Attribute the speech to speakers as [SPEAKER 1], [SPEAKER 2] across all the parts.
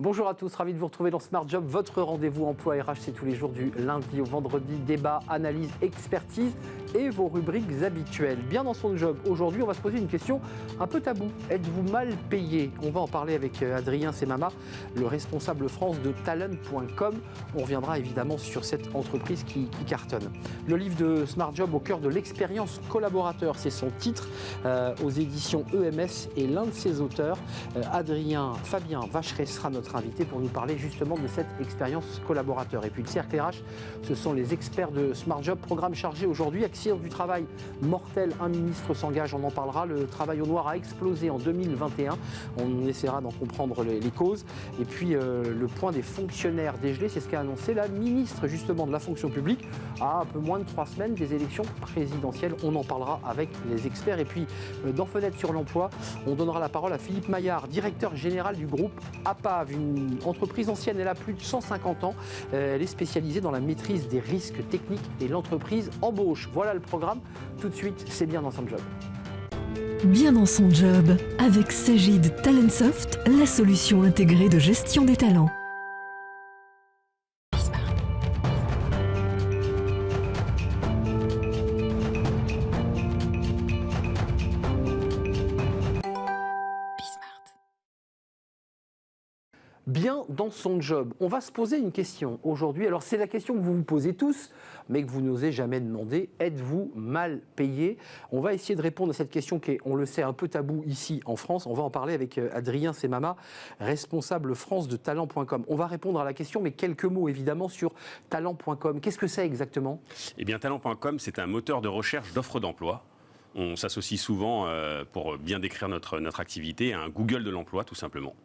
[SPEAKER 1] Bonjour à tous, ravi de vous retrouver dans Smart Job, votre rendez-vous emploi RH, c'est tous les jours du lundi au vendredi, débat, analyse, expertise et vos rubriques habituelles. Bien dans son job, aujourd'hui on va se poser une question un peu taboue. Êtes-vous mal payé? On va en parler avec Adrien Semama, le responsable France de Talent.com. On reviendra évidemment sur cette entreprise qui cartonne. Le livre de Smart Job au cœur de l'expérience collaborateur, c'est son titre, aux éditions EMS, et l'un de ses auteurs, Fabien Vacheret, sera notre invité pour nous parler justement de cette expérience collaborateur. Et puis le cercle RH, ce sont les experts de Smart Job, programme chargé aujourd'hui, accident du travail mortel, un ministre s'engage, on en parlera, le travail au noir a explosé en 2021, on essaiera d'en comprendre les causes. Et puis le point des fonctionnaires dégelés, c'est ce qu'a annoncé la ministre justement de la fonction publique à un peu moins de 3 semaines des élections présidentielles, on en parlera avec les experts. Et puis dans Fenêtre sur l'emploi, on donnera la parole à Philippe Maillard, directeur général du groupe APAV, une entreprise ancienne, elle a plus de 150 ans. Elle est spécialisée dans la maîtrise des risques techniques et l'entreprise embauche. Voilà le programme. Tout de suite, c'est bien dans son job.
[SPEAKER 2] Bien dans son job, avec Cegid Talentsoft, la solution intégrée de gestion des talents.
[SPEAKER 1] Bien dans son job. On va se poser une question aujourd'hui. Alors c'est la question que vous vous posez tous, mais que vous n'osez jamais demander. Êtes-vous mal payé? On va essayer de répondre à cette question qui est, on le sait, un peu tabou ici en France. On va en parler avec Adrien Semama, responsable France de Talent.com. On va répondre à la question, mais quelques mots évidemment sur Talent.com. Qu'est-ce que c'est exactement?
[SPEAKER 3] Eh bien, Talent.com, c'est un moteur de recherche d'offres d'emploi. On s'associe souvent, pour bien décrire notre activité, à un Google de l'emploi, tout simplement.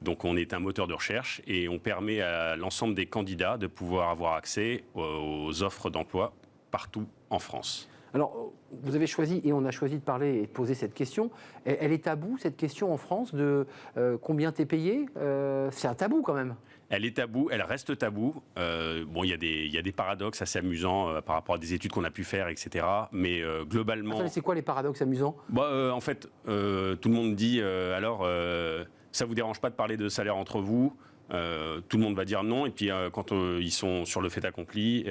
[SPEAKER 3] Donc on est un moteur de recherche et on permet à l'ensemble des candidats de pouvoir avoir accès aux offres d'emploi partout en France.
[SPEAKER 1] Alors, vous avez choisi, et on a choisi de parler et de poser cette question. Elle est taboue, cette question en France, de combien t'es payé? C'est un tabou quand même.
[SPEAKER 3] Elle est taboue, elle reste taboue. Bon, il y a des paradoxes assez amusants par rapport à des études qu'on a pu faire, etc. Mais globalement...
[SPEAKER 1] Attendez, c'est quoi les paradoxes amusants?
[SPEAKER 3] En fait, tout le monde dit, ça vous dérange pas de parler de salaire entre vous? Tout le monde va dire non, et puis quand ils sont sur le fait accompli,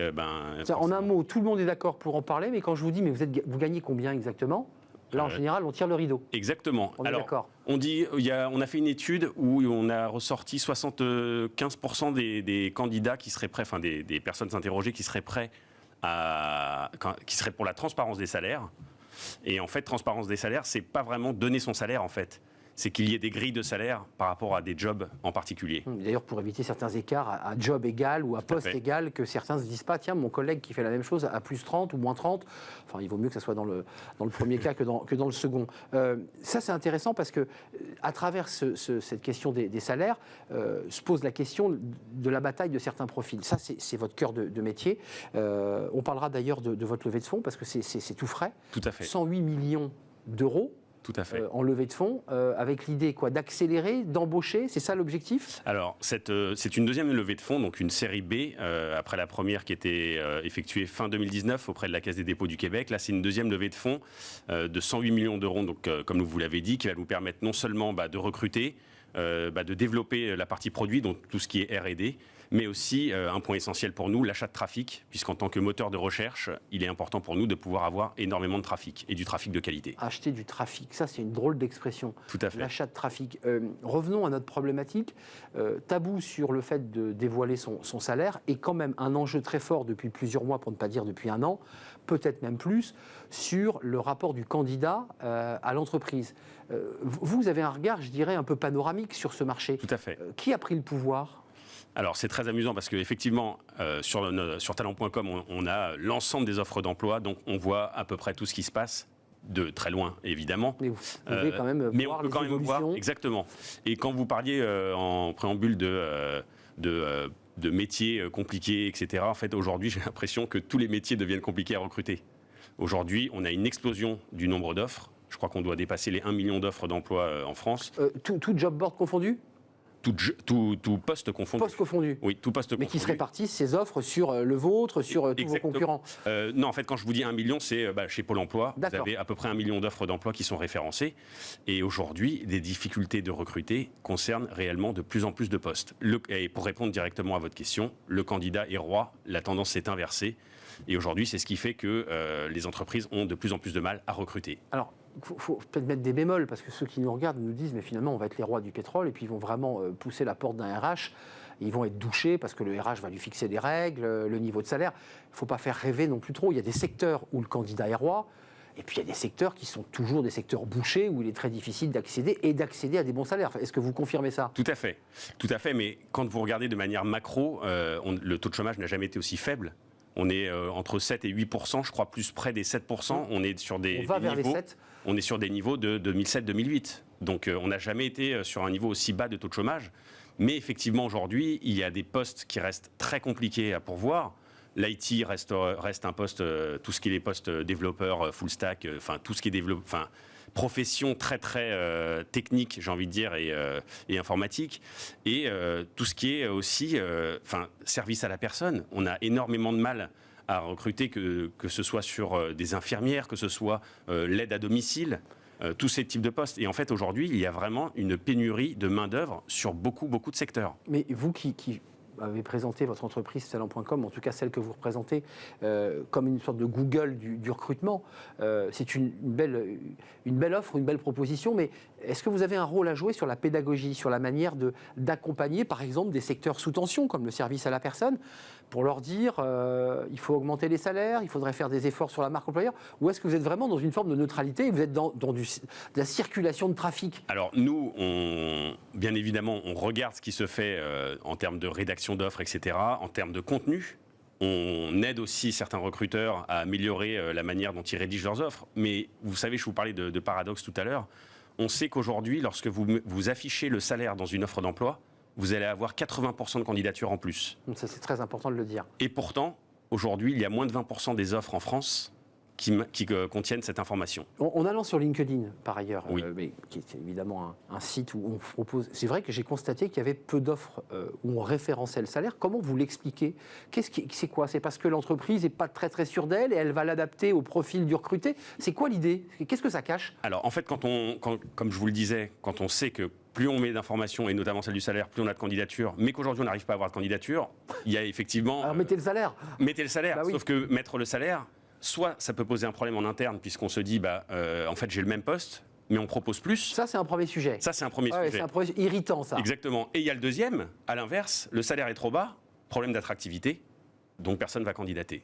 [SPEAKER 1] En un mot, tout le monde est d'accord pour en parler, mais quand je vous dis, mais vous gagnez combien exactement? Là, en général, on tire le rideau.
[SPEAKER 3] Exactement.
[SPEAKER 1] On est d'accord.
[SPEAKER 3] On a fait une étude où on a ressorti 75% des candidats qui seraient prêts, enfin des personnes interrogées qui seraient prêts qui seraient pour la transparence des salaires. Et en fait, transparence des salaires, c'est pas vraiment donner son salaire en fait. C'est qu'il y ait des grilles de salaire par rapport à des jobs en particulier.
[SPEAKER 1] D'ailleurs, pour éviter certains écarts à job égal ou à poste égal, que certains ne se disent pas, tiens, mon collègue qui fait la même chose à plus 30 ou moins 30, enfin, il vaut mieux que ça soit dans le premier cas que dans le second. Ça, c'est intéressant parce que, à travers cette question des salaires, se pose la question de la bataille de certains profils. Ça, c'est votre cœur de métier. On parlera d'ailleurs de votre levée de fonds parce que c'est tout frais.
[SPEAKER 3] Tout à fait.
[SPEAKER 1] 108 millions d'euros.
[SPEAKER 3] Tout à fait.
[SPEAKER 1] En levée de fonds, avec l'idée d'accélérer, d'embaucher, c'est ça l'objectif? Alors,
[SPEAKER 3] c'est une deuxième levée de fonds, donc une série B, après la première qui était effectuée fin 2019 auprès de la Caisse des dépôts du Québec. Là, c'est une deuxième levée de fonds de 108 millions d'euros, donc, comme vous l'avez dit, qui va nous permettre non seulement de recruter, de développer la partie produit, donc tout ce qui est R&D, mais aussi un point essentiel pour nous, l'achat de trafic, puisqu'en tant que moteur de recherche, il est important pour nous de pouvoir avoir énormément de trafic, et du trafic de qualité.
[SPEAKER 1] Acheter du trafic, ça c'est une drôle d'expression.
[SPEAKER 3] Tout à fait.
[SPEAKER 1] L'achat de trafic. Revenons à notre problématique. Tabou sur le fait de dévoiler son salaire, et quand même un enjeu très fort depuis plusieurs mois, pour ne pas dire depuis un an, peut-être même plus, sur le rapport du candidat à l'entreprise. Vous avez un regard, je dirais, un peu panoramique sur ce marché.
[SPEAKER 3] Tout à fait.
[SPEAKER 1] Qui a pris le pouvoir ?
[SPEAKER 3] Alors c'est très amusant parce qu'effectivement, sur Talent.com, on a l'ensemble des offres d'emploi, donc on voit à peu près tout ce qui se passe, de très loin évidemment.
[SPEAKER 1] Mais vous pouvez quand même
[SPEAKER 3] mais
[SPEAKER 1] voir
[SPEAKER 3] on peut quand même voir, exactement. Et quand vous parliez en préambule de métiers compliqués, etc., en fait aujourd'hui j'ai l'impression que tous les métiers deviennent compliqués à recruter. Aujourd'hui, on a une explosion du nombre d'offres. Je crois qu'on doit dépasser les 1 million d'offres d'emploi en France.
[SPEAKER 1] Tout job board confondu ?
[SPEAKER 3] tout poste confondu.
[SPEAKER 1] Poste confondu.
[SPEAKER 3] Oui, tout poste confondu.
[SPEAKER 1] Mais qui se répartissent ces offres sur le vôtre, sur tous vos concurrents.
[SPEAKER 3] Non, en fait, quand je vous dis 1 million, c'est chez Pôle emploi. Vous
[SPEAKER 1] D'accord.
[SPEAKER 3] avez à peu près 1 million d'offres d'emploi qui sont référencées. Et aujourd'hui, des difficultés de recruter concernent réellement de plus en plus de postes. Et pour répondre directement à votre question, le candidat est roi, la tendance s'est inversée. Et aujourd'hui, c'est ce qui fait que les entreprises ont de plus en plus de mal à recruter.
[SPEAKER 1] Alors, il faut peut-être mettre des bémols, parce que ceux qui nous regardent nous disent, mais finalement, on va être les rois du pétrole, et puis ils vont vraiment pousser la porte d'un RH. Ils vont être douchés, parce que le RH va lui fixer des règles, le niveau de salaire. Il ne faut pas faire rêver non plus trop. Il y a des secteurs où le candidat est roi, et puis il y a des secteurs qui sont toujours des secteurs bouchés, où il est très difficile d'accéder à des bons salaires. Est-ce que vous confirmez ça ?
[SPEAKER 3] Tout à fait, mais quand vous regardez de manière macro, le taux de chômage n'a jamais été aussi faible. On est entre 7 et 8%, je crois plus près des 7%. On est sur des niveaux. On est sur des niveaux de 2007-2008. Donc on n'a jamais été sur un niveau aussi bas de taux de chômage. Mais effectivement, aujourd'hui, il y a des postes qui restent très compliqués à pourvoir. L'IT reste un poste, tout ce qui est les postes développeurs, full stack, tout ce qui est profession très très technique, j'ai envie de dire, et informatique, et tout ce qui est aussi service à la personne. On a énormément de mal à recruter, que ce soit sur des infirmières, que ce soit l'aide à domicile, tous ces types de postes. Et en fait, aujourd'hui, il y a vraiment une pénurie de main-d'œuvre sur beaucoup de secteurs.
[SPEAKER 1] Mais vous qui avez présenté votre entreprise Talent.com, en tout cas celle que vous représentez, comme une sorte de Google du recrutement. C'est une belle offre, une belle proposition, mais est-ce que vous avez un rôle à jouer sur la pédagogie, sur la manière d'accompagner, par exemple, des secteurs sous tension, comme le service à la personne, pour leur dire il faut augmenter les salaires, il faudrait faire des efforts sur la marque employeur, ou est-ce que vous êtes vraiment dans une forme de neutralité et vous êtes dans de la circulation de trafic ?
[SPEAKER 3] Alors nous, bien évidemment, on regarde ce qui se fait en termes de rédaction d'offres, etc., en termes de contenu. On aide aussi certains recruteurs à améliorer la manière dont ils rédigent leurs offres. Mais vous savez, je vous parlais de paradoxe tout à l'heure. On sait qu'aujourd'hui, lorsque vous affichez le salaire dans une offre d'emploi, vous allez avoir 80% de candidatures en plus.
[SPEAKER 1] Donc ça, c'est très important de le dire.
[SPEAKER 3] Et pourtant, aujourd'hui, il y a moins de 20% des offres en France qui contiennent cette information.
[SPEAKER 1] En allant sur LinkedIn, par ailleurs,
[SPEAKER 3] oui.
[SPEAKER 1] Mais qui est évidemment un site où on propose... C'est vrai que j'ai constaté qu'il y avait peu d'offres où on référençait le salaire. Comment vous l'expliquez ? C'est quoi ? C'est parce que l'entreprise n'est pas très très sûre d'elle et elle va l'adapter au profil du recruté ? C'est quoi l'idée ? Qu'est-ce que ça cache ?
[SPEAKER 3] Alors en fait, comme je vous le disais, quand on sait que plus on met d'informations, et notamment celle du salaire, plus on a de candidatures, mais qu'aujourd'hui on n'arrive pas à avoir de candidature, il y a effectivement...
[SPEAKER 1] Alors mettez le salaire.
[SPEAKER 3] Mettez le salaire,
[SPEAKER 1] Bah oui.
[SPEAKER 3] Sauf que mettre le salaire... Soit ça peut poser un problème en interne, puisqu'on se dit, en fait, j'ai le même poste, mais on propose plus.
[SPEAKER 1] Ça, c'est un premier sujet.
[SPEAKER 3] Ça, c'est un premier sujet.
[SPEAKER 1] C'est un premier irritant, ça.
[SPEAKER 3] Exactement. Et il y a le deuxième, à l'inverse, le salaire est trop bas, problème d'attractivité, donc personne ne va candidater.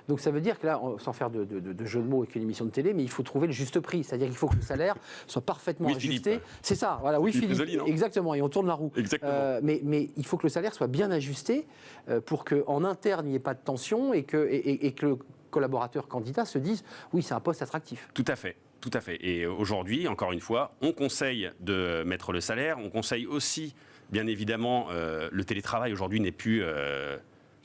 [SPEAKER 1] Donc ça veut dire que là, sans faire de jeu de mots avec une émission de télé, mais il faut trouver le juste prix. C'est-à-dire qu'il faut que le salaire soit parfaitement ajusté.
[SPEAKER 3] Philippe.
[SPEAKER 1] C'est ça, voilà, oui Philippe.
[SPEAKER 3] Joli, non ?
[SPEAKER 1] Exactement, et on tourne la roue.
[SPEAKER 3] Exactement.
[SPEAKER 1] Mais il faut que le salaire soit bien ajusté pour qu'en interne, il n'y ait pas de tension et que le collaborateur candidat se dise oui, c'est un poste attractif.
[SPEAKER 3] Tout à fait. Tout à fait. Et aujourd'hui, encore une fois, on conseille de mettre le salaire. On conseille aussi, bien évidemment, le télétravail aujourd'hui n'est plus...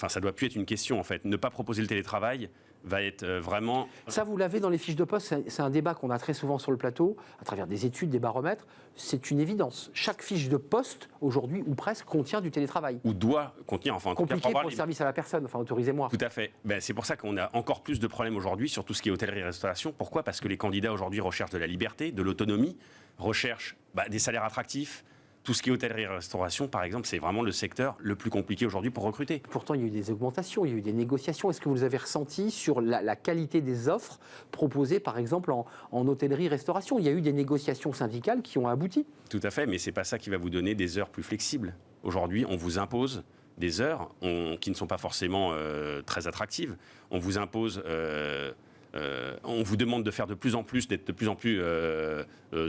[SPEAKER 3] ça doit plus être une question, en fait. Ne pas proposer le télétravail va être vraiment...
[SPEAKER 1] Ça, vous l'avez dans les fiches de poste. C'est un débat qu'on a très souvent sur le plateau, à travers des études, des baromètres. C'est une évidence. Chaque fiche de poste, aujourd'hui, ou presque, contient du télétravail.
[SPEAKER 3] Ou doit contenir, enfin...
[SPEAKER 1] Compliqué pour le service à la personne, enfin, autorisez-moi.
[SPEAKER 3] Tout à fait. C'est pour ça qu'on a encore plus de problèmes aujourd'hui sur tout ce qui est hôtellerie-restauration. Pourquoi ? Parce que les candidats aujourd'hui recherchent de la liberté, de l'autonomie, recherchent des salaires attractifs. Tout ce qui est hôtellerie-restauration, par exemple, c'est vraiment le secteur le plus compliqué aujourd'hui pour recruter.
[SPEAKER 1] Pourtant, il y a eu des augmentations, il y a eu des négociations. Est-ce que vous les avez ressenties sur la qualité des offres proposées, par exemple, en hôtellerie-restauration ? Il y a eu des négociations syndicales qui ont abouti.
[SPEAKER 3] Tout à fait, mais ce n'est pas ça qui va vous donner des heures plus flexibles. Aujourd'hui, on vous impose des heures qui ne sont pas forcément très attractives. On vous impose... on vous demande de faire de plus en plus, d'être de plus en plus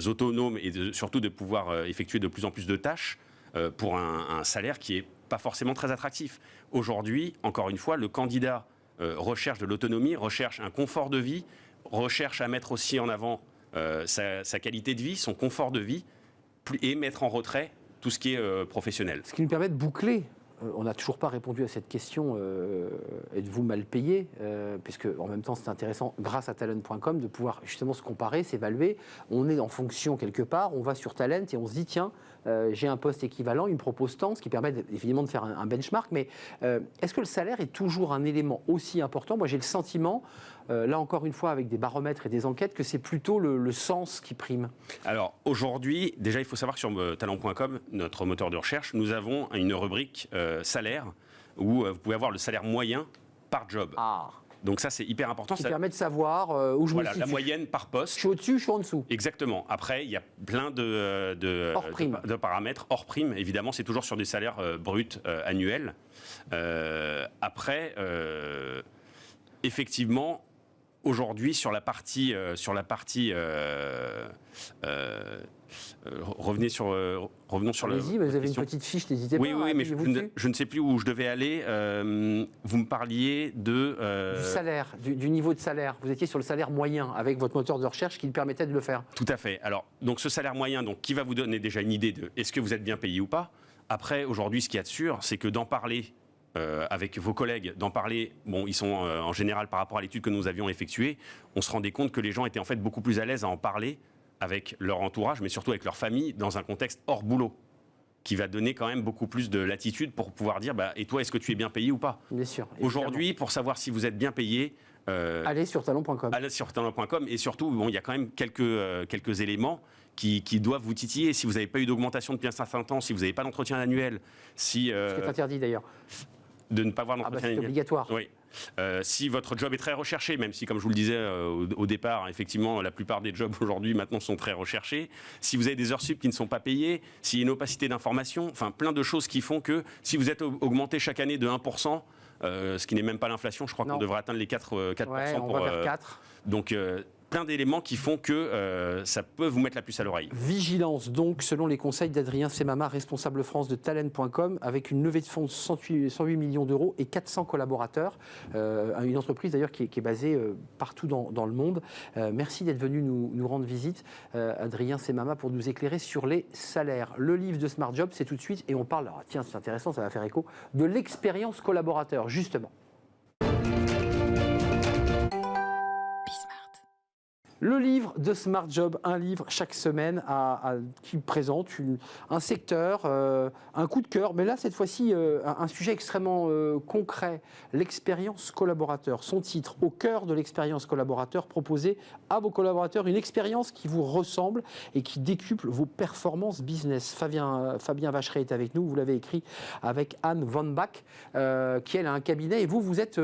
[SPEAKER 3] autonome et surtout de pouvoir effectuer de plus en plus de tâches pour un salaire qui n'est pas forcément très attractif. Aujourd'hui, encore une fois, le candidat recherche de l'autonomie, recherche un confort de vie, recherche à mettre aussi en avant sa qualité de vie, son confort de vie et mettre en retrait tout ce qui est professionnel.
[SPEAKER 1] Ce qui nous permet de boucler on n'a toujours pas répondu à cette question, êtes-vous mal payé, puisque en même temps c'est intéressant, grâce à talent.com, de pouvoir justement se comparer, s'évaluer. On est en fonction quelque part, on va sur Talent et on se dit, tiens, j'ai un poste équivalent, il me propose tant, ce qui permet évidemment de faire un benchmark, mais est-ce que le salaire est toujours un élément aussi important? Moi j'ai le sentiment, là encore une fois avec des baromètres et des enquêtes, que c'est plutôt le sens qui prime.
[SPEAKER 3] Alors aujourd'hui, déjà il faut savoir que sur talent.com, notre moteur de recherche, nous avons une rubrique salaire où vous pouvez avoir le salaire moyen par job.
[SPEAKER 1] Ah.
[SPEAKER 3] Donc ça c'est hyper important.
[SPEAKER 1] Qui
[SPEAKER 3] Ça
[SPEAKER 1] permet de savoir où je me situe.
[SPEAKER 3] La moyenne par poste.
[SPEAKER 1] Je suis au-dessus, je suis en dessous.
[SPEAKER 3] Exactement. Après, il y a plein de paramètres hors prime. Évidemment, c'est toujours sur des salaires bruts annuels. Après, effectivement, aujourd'hui, sur la partie revenons sur le.
[SPEAKER 1] Allez-y, vous avez une petite fiche, n'hésitez pas.
[SPEAKER 3] Oui, mais je ne sais plus où je devais aller. Vous me parliez de...
[SPEAKER 1] Du salaire, du niveau de salaire. Vous étiez sur le salaire moyen avec votre moteur de recherche qui permettait de le faire.
[SPEAKER 3] Tout à fait. Alors, donc ce salaire moyen, donc, qui va vous donner déjà une idée de est-ce que vous êtes bien payé ou pas. Après, aujourd'hui, ce qu'il y a de sûr, c'est que d'en parler avec vos collègues, bon, ils sont en général par rapport à l'étude que nous avions effectuée, on se rendait compte que les gens étaient en fait beaucoup plus à l'aise à en parler avec leur entourage, mais surtout avec leur famille, dans un contexte hors boulot, qui va donner quand même beaucoup plus de latitude pour pouvoir dire, et toi, est-ce que tu es bien payé ou pas?
[SPEAKER 1] Bien sûr.
[SPEAKER 3] Aujourd'hui, pour savoir si vous êtes bien payé...
[SPEAKER 1] allez sur talent.com.
[SPEAKER 3] Allez sur talent.com, et surtout, bon, il y a quand même quelques éléments qui doivent vous titiller. Si vous n'avez pas eu d'augmentation depuis un certain temps, si vous n'avez pas d'entretien annuel, si...
[SPEAKER 1] Ce qui est interdit d'ailleurs.
[SPEAKER 3] De ne pas avoir d'entretien annuel.
[SPEAKER 1] C'est obligatoire.
[SPEAKER 3] Oui. Si votre job est très recherché, même si, comme je vous le disais au départ, effectivement, la plupart des jobs aujourd'hui maintenant sont très recherchés. Si vous avez des heures sup qui ne sont pas payées, s'il y a une opacité d'information, enfin plein de choses qui font que si vous êtes augmenté chaque année de 1%, ce qui n'est même pas l'inflation, je crois qu'on devrait atteindre les 4%.
[SPEAKER 1] Ouais, on va vers 4.
[SPEAKER 3] Donc plein d'éléments qui font que ça peut vous mettre la puce à l'oreille.
[SPEAKER 1] Vigilance donc, selon les conseils d'Adrien Semama, responsable France de Talent.com, avec une levée de fonds de 108 millions d'euros et 400 collaborateurs. Une entreprise d'ailleurs qui est basée partout dans le monde. Merci d'être venu nous rendre visite, Adrien Semama, pour nous éclairer sur les salaires. Le livre de Smart Job, c'est tout de suite, et on parle, tiens c'est intéressant, ça va faire écho, de l'expérience collaborateur, justement. Le livre de Smart Job, un livre chaque semaine qui présente un secteur, un coup de cœur, mais là cette fois-ci un sujet extrêmement concret, l'expérience collaborateur. Son titre, au cœur de l'expérience collaborateur, proposer à vos collaborateurs une expérience qui vous ressemble et qui décuple vos performances business. Fabien Vacheret est avec nous, vous l'avez écrit avec Anne Van Bach, qui elle a un cabinet, et vous êtes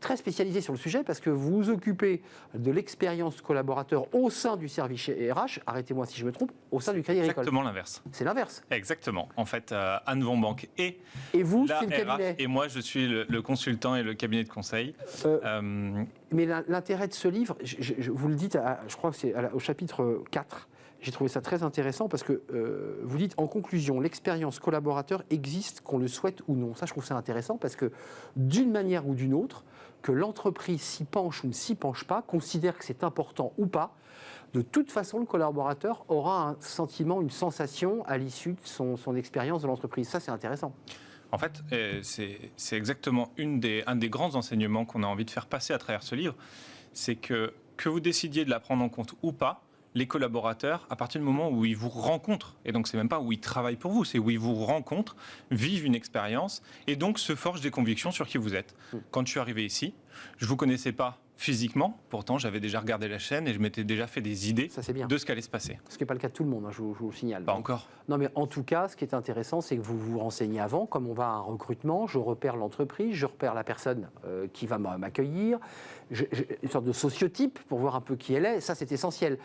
[SPEAKER 1] très spécialisé sur le sujet parce que vous vous occupez de l'expérience collaborateurs au sein du service RH, arrêtez-moi si je me trompe, au sein du Crédit Agricole.
[SPEAKER 4] Exactement l'inverse.
[SPEAKER 1] C'est l'inverse.
[SPEAKER 4] Exactement. En fait, Anne Van Bach et
[SPEAKER 1] vous,
[SPEAKER 4] la
[SPEAKER 1] c'est le cabinet.
[SPEAKER 4] RH, et moi, je suis le consultant et le cabinet de conseil.
[SPEAKER 1] Mais l'intérêt de ce livre, je vous le dites, je crois que c'est au chapitre 4, j'ai trouvé ça très intéressant parce que vous dites en conclusion, l'expérience collaborateur existe qu'on le souhaite ou non. Ça, je trouve ça intéressant parce que d'une manière ou d'une autre, que l'entreprise s'y penche ou ne s'y penche pas, considère que c'est important ou pas, de toute façon, le collaborateur aura un sentiment, une sensation à l'issue de son expérience de l'entreprise. Ça, c'est intéressant.
[SPEAKER 4] En fait, c'est exactement un des grands enseignements qu'on a envie de faire passer à travers ce livre, c'est que vous décidiez de la prendre en compte ou pas, les collaborateurs, à partir du moment où ils vous rencontrent, et donc c'est même pas où ils travaillent pour vous, c'est où ils vous rencontrent, vivent une expérience, et donc se forgent des convictions sur qui vous êtes. Quand je suis arrivé ici, je vous connaissais pas physiquement, pourtant j'avais déjà regardé la chaîne et je m'étais déjà fait des idées de ce qu'allait se passer.
[SPEAKER 1] Ce qui n'est pas le cas de tout le monde, je vous signale.
[SPEAKER 4] Pas encore.
[SPEAKER 1] Non, mais en tout cas, ce qui est intéressant, c'est que vous vous renseignez avant, comme on va à un recrutement, je repère l'entreprise, je repère la personne qui va m'accueillir, une sorte de sociotype pour voir un peu qui elle est, ça c'est essentiel.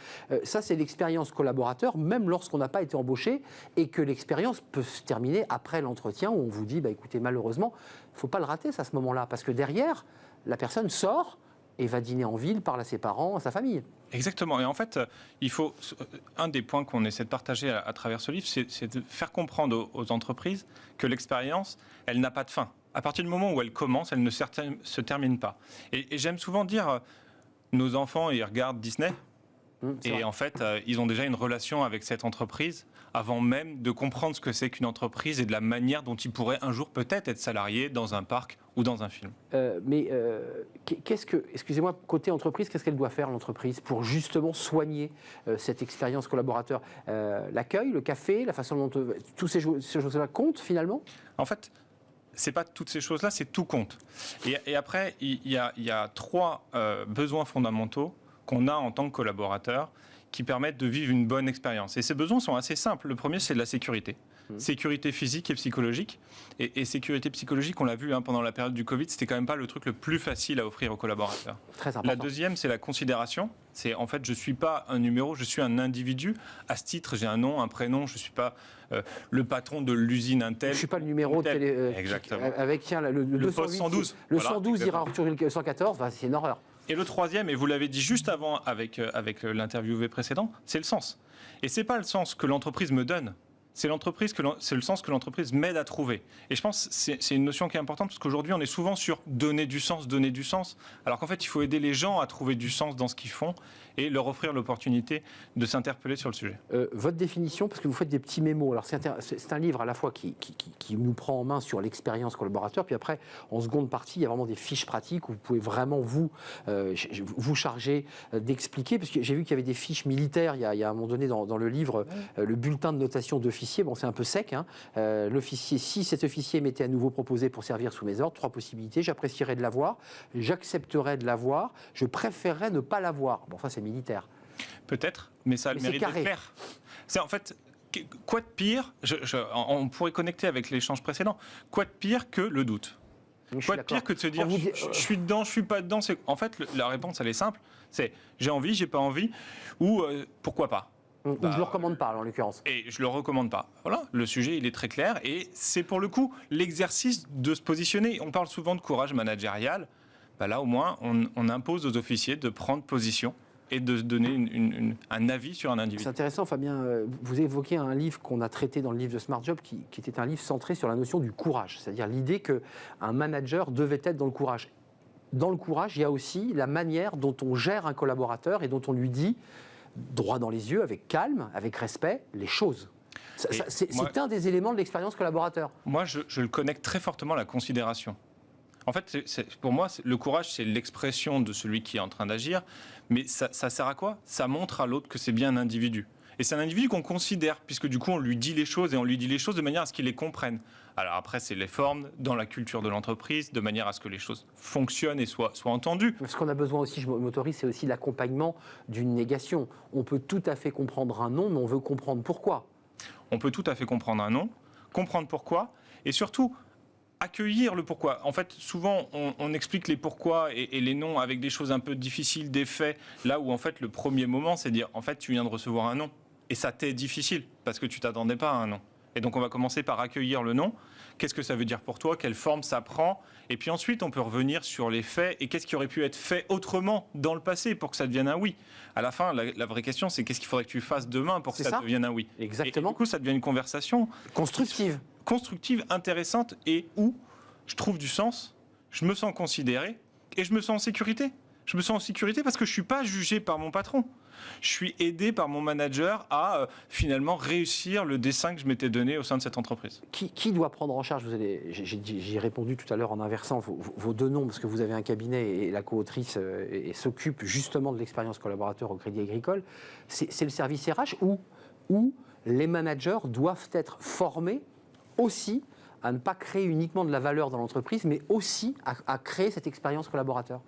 [SPEAKER 1] Ça c'est l'expérience collaborateur, même lorsqu'on n'a pas été embauché, et que l'expérience peut se terminer après l'entretien, où on vous dit, écoutez, malheureusement, il ne faut pas le rater à ce moment-là, parce que derrière, la personne sort et va dîner en ville, parle à ses parents, à sa famille.
[SPEAKER 4] Exactement. Et en fait, un des points qu'on essaie de partager à travers ce livre, c'est de faire comprendre aux entreprises que l'expérience, elle n'a pas de fin. À partir du moment où elle commence, elle ne se termine pas. Et j'aime souvent dire, nos enfants, ils regardent Disney.
[SPEAKER 1] C'est vrai.
[SPEAKER 4] Et en fait, ils ont déjà une relation avec cette entreprise avant même de comprendre ce que c'est qu'une entreprise et de la manière dont ils pourraient un jour peut-être être salariés dans un parc ou dans un film.
[SPEAKER 1] Excusez-moi, côté entreprise, qu'est-ce qu'elle doit faire l'entreprise pour justement soigner cette expérience collaborateur? L'accueil, le café, la façon dont tous ces choses-là comptent finalement?
[SPEAKER 4] En fait, c'est pas toutes ces choses-là, c'est tout compte. Et après, il y a 3 besoins fondamentaux qu'on a en tant que collaborateur qui permettent de vivre une bonne expérience. Et ces besoins sont assez simples. Le premier, c'est de la sécurité. Sécurité physique et psychologique. Et sécurité psychologique, on l'a vu pendant la période du Covid, c'était quand même pas le truc le plus facile à offrir aux collaborateurs.
[SPEAKER 1] Très important.
[SPEAKER 4] La deuxième, c'est la considération. C'est en fait, je suis pas un numéro, je suis un individu. À ce titre, j'ai un nom, un prénom. Je suis pas le patron de l'usine Intel.
[SPEAKER 1] Je suis pas le numéro de télé.
[SPEAKER 4] Exactement.
[SPEAKER 1] Avec tiens, le
[SPEAKER 4] poste 112.
[SPEAKER 1] Le
[SPEAKER 4] Voilà,
[SPEAKER 1] 112 ira sur le 114. C'est une horreur.
[SPEAKER 4] Et le troisième, et vous l'avez dit juste avant avec l'interviewé précédent, c'est le sens. Et c'est pas le sens que l'entreprise me donne. C'est le sens que l'entreprise m'aide à trouver. Et je pense que c'est une notion qui est importante parce qu'aujourd'hui, on est souvent sur donner du sens, alors qu'en fait, il faut aider les gens à trouver du sens dans ce qu'ils font et leur offrir l'opportunité de s'interpeller sur le sujet.
[SPEAKER 1] Votre définition, parce que vous faites des petits mémos, alors c'est un livre à la fois qui nous prend en main sur l'expérience collaborateur, puis après, en seconde partie, il y a vraiment des fiches pratiques où vous pouvez vraiment vous charger d'expliquer, parce que j'ai vu qu'il y avait des fiches militaires, il y a à un moment donné dans le livre, le bulletin de notation d'officier, bon c'est un peu sec, l'officier, si cet officier m'était à nouveau proposé pour servir sous mes ordres, 3 possibilités, j'apprécierais de l'avoir, j'accepterais de l'avoir, je préférerais ne pas l'avoir. Bon, ça c'est militaire.
[SPEAKER 4] Peut-être, mais ça a le mérite d'être clair. C'est en fait, quoi de pire, on pourrait connecter avec l'échange précédent, quoi de pire que le doute? Quoi de pire que de se dire, je suis dedans, je suis pas dedans? En fait, la réponse, elle est simple, c'est j'ai envie, j'ai pas envie, ou pourquoi pas?
[SPEAKER 1] Ou je ne le recommande pas, en l'occurrence.
[SPEAKER 4] Et je ne le recommande pas. Voilà, le sujet, il est très clair. Et c'est pour le coup l'exercice de se positionner. On parle souvent de courage managérial. Là, au moins, on impose aux officiers de prendre position et de donner un avis sur un individu.
[SPEAKER 1] C'est intéressant, Fabien. Vous évoquez un livre qu'on a traité dans le livre de Smart Job qui était un livre centré sur la notion du courage. C'est-à-dire l'idée qu'un manager devait être dans le courage. Dans le courage, il y a aussi la manière dont on gère un collaborateur et dont on lui dit droit dans les yeux, avec calme, avec respect, les choses. C'est un des éléments de l'expérience collaborateur.
[SPEAKER 4] Moi, je le connecte très fortement à la considération. En fait, pour moi, le courage, c'est l'expression de celui qui est en train d'agir. Mais ça sert à quoi? Ça montre à l'autre que c'est bien un individu. Et c'est un individu qu'on considère, puisque du coup, on lui dit les choses, et on lui dit les choses de manière à ce qu'il les comprenne. Alors après, c'est les formes dans la culture de l'entreprise, de manière à ce que les choses fonctionnent et soient entendues.
[SPEAKER 1] Ce qu'on a besoin aussi, je m'autorise, c'est aussi l'accompagnement d'une négation. On peut tout à fait comprendre un non, mais on veut comprendre pourquoi.
[SPEAKER 4] On peut tout à fait comprendre un non, comprendre pourquoi, et surtout accueillir le pourquoi. En fait, souvent, on explique les pourquoi et les non avec des choses un peu difficiles, des faits, là où en fait, le premier moment, c'est de dire, en fait, tu viens de recevoir un non, et ça t'est difficile, parce que tu t'attendais pas à un non. Et donc, on va commencer par accueillir le non. Qu'est-ce que ça veut dire pour toi? Quelle forme ça prend? Et puis ensuite, on peut revenir sur les faits et qu'est-ce qui aurait pu être fait autrement dans le passé pour que ça devienne un oui. À la fin, la vraie question, c'est qu'est-ce qu'il faudrait que tu fasses demain pour que ça devienne un oui.
[SPEAKER 1] Exactement.
[SPEAKER 4] Et du coup, ça devient une conversation
[SPEAKER 1] constructive,
[SPEAKER 4] intéressante et où je trouve du sens, je me sens considéré et je me sens en sécurité. Je me sens en sécurité parce que je ne suis pas jugé par mon patron. Je suis aidé par mon manager à finalement réussir le dessin que je m'étais donné au sein de cette entreprise.
[SPEAKER 1] Qui doit prendre en charge? J'ai répondu tout à l'heure en inversant vos deux noms, parce que vous avez un cabinet et la co-autrice s'occupe justement de l'expérience collaborateur au Crédit Agricole. C'est le service RH où les managers doivent être formés aussi à ne pas créer uniquement de la valeur dans l'entreprise, mais aussi à créer cette expérience collaborateur.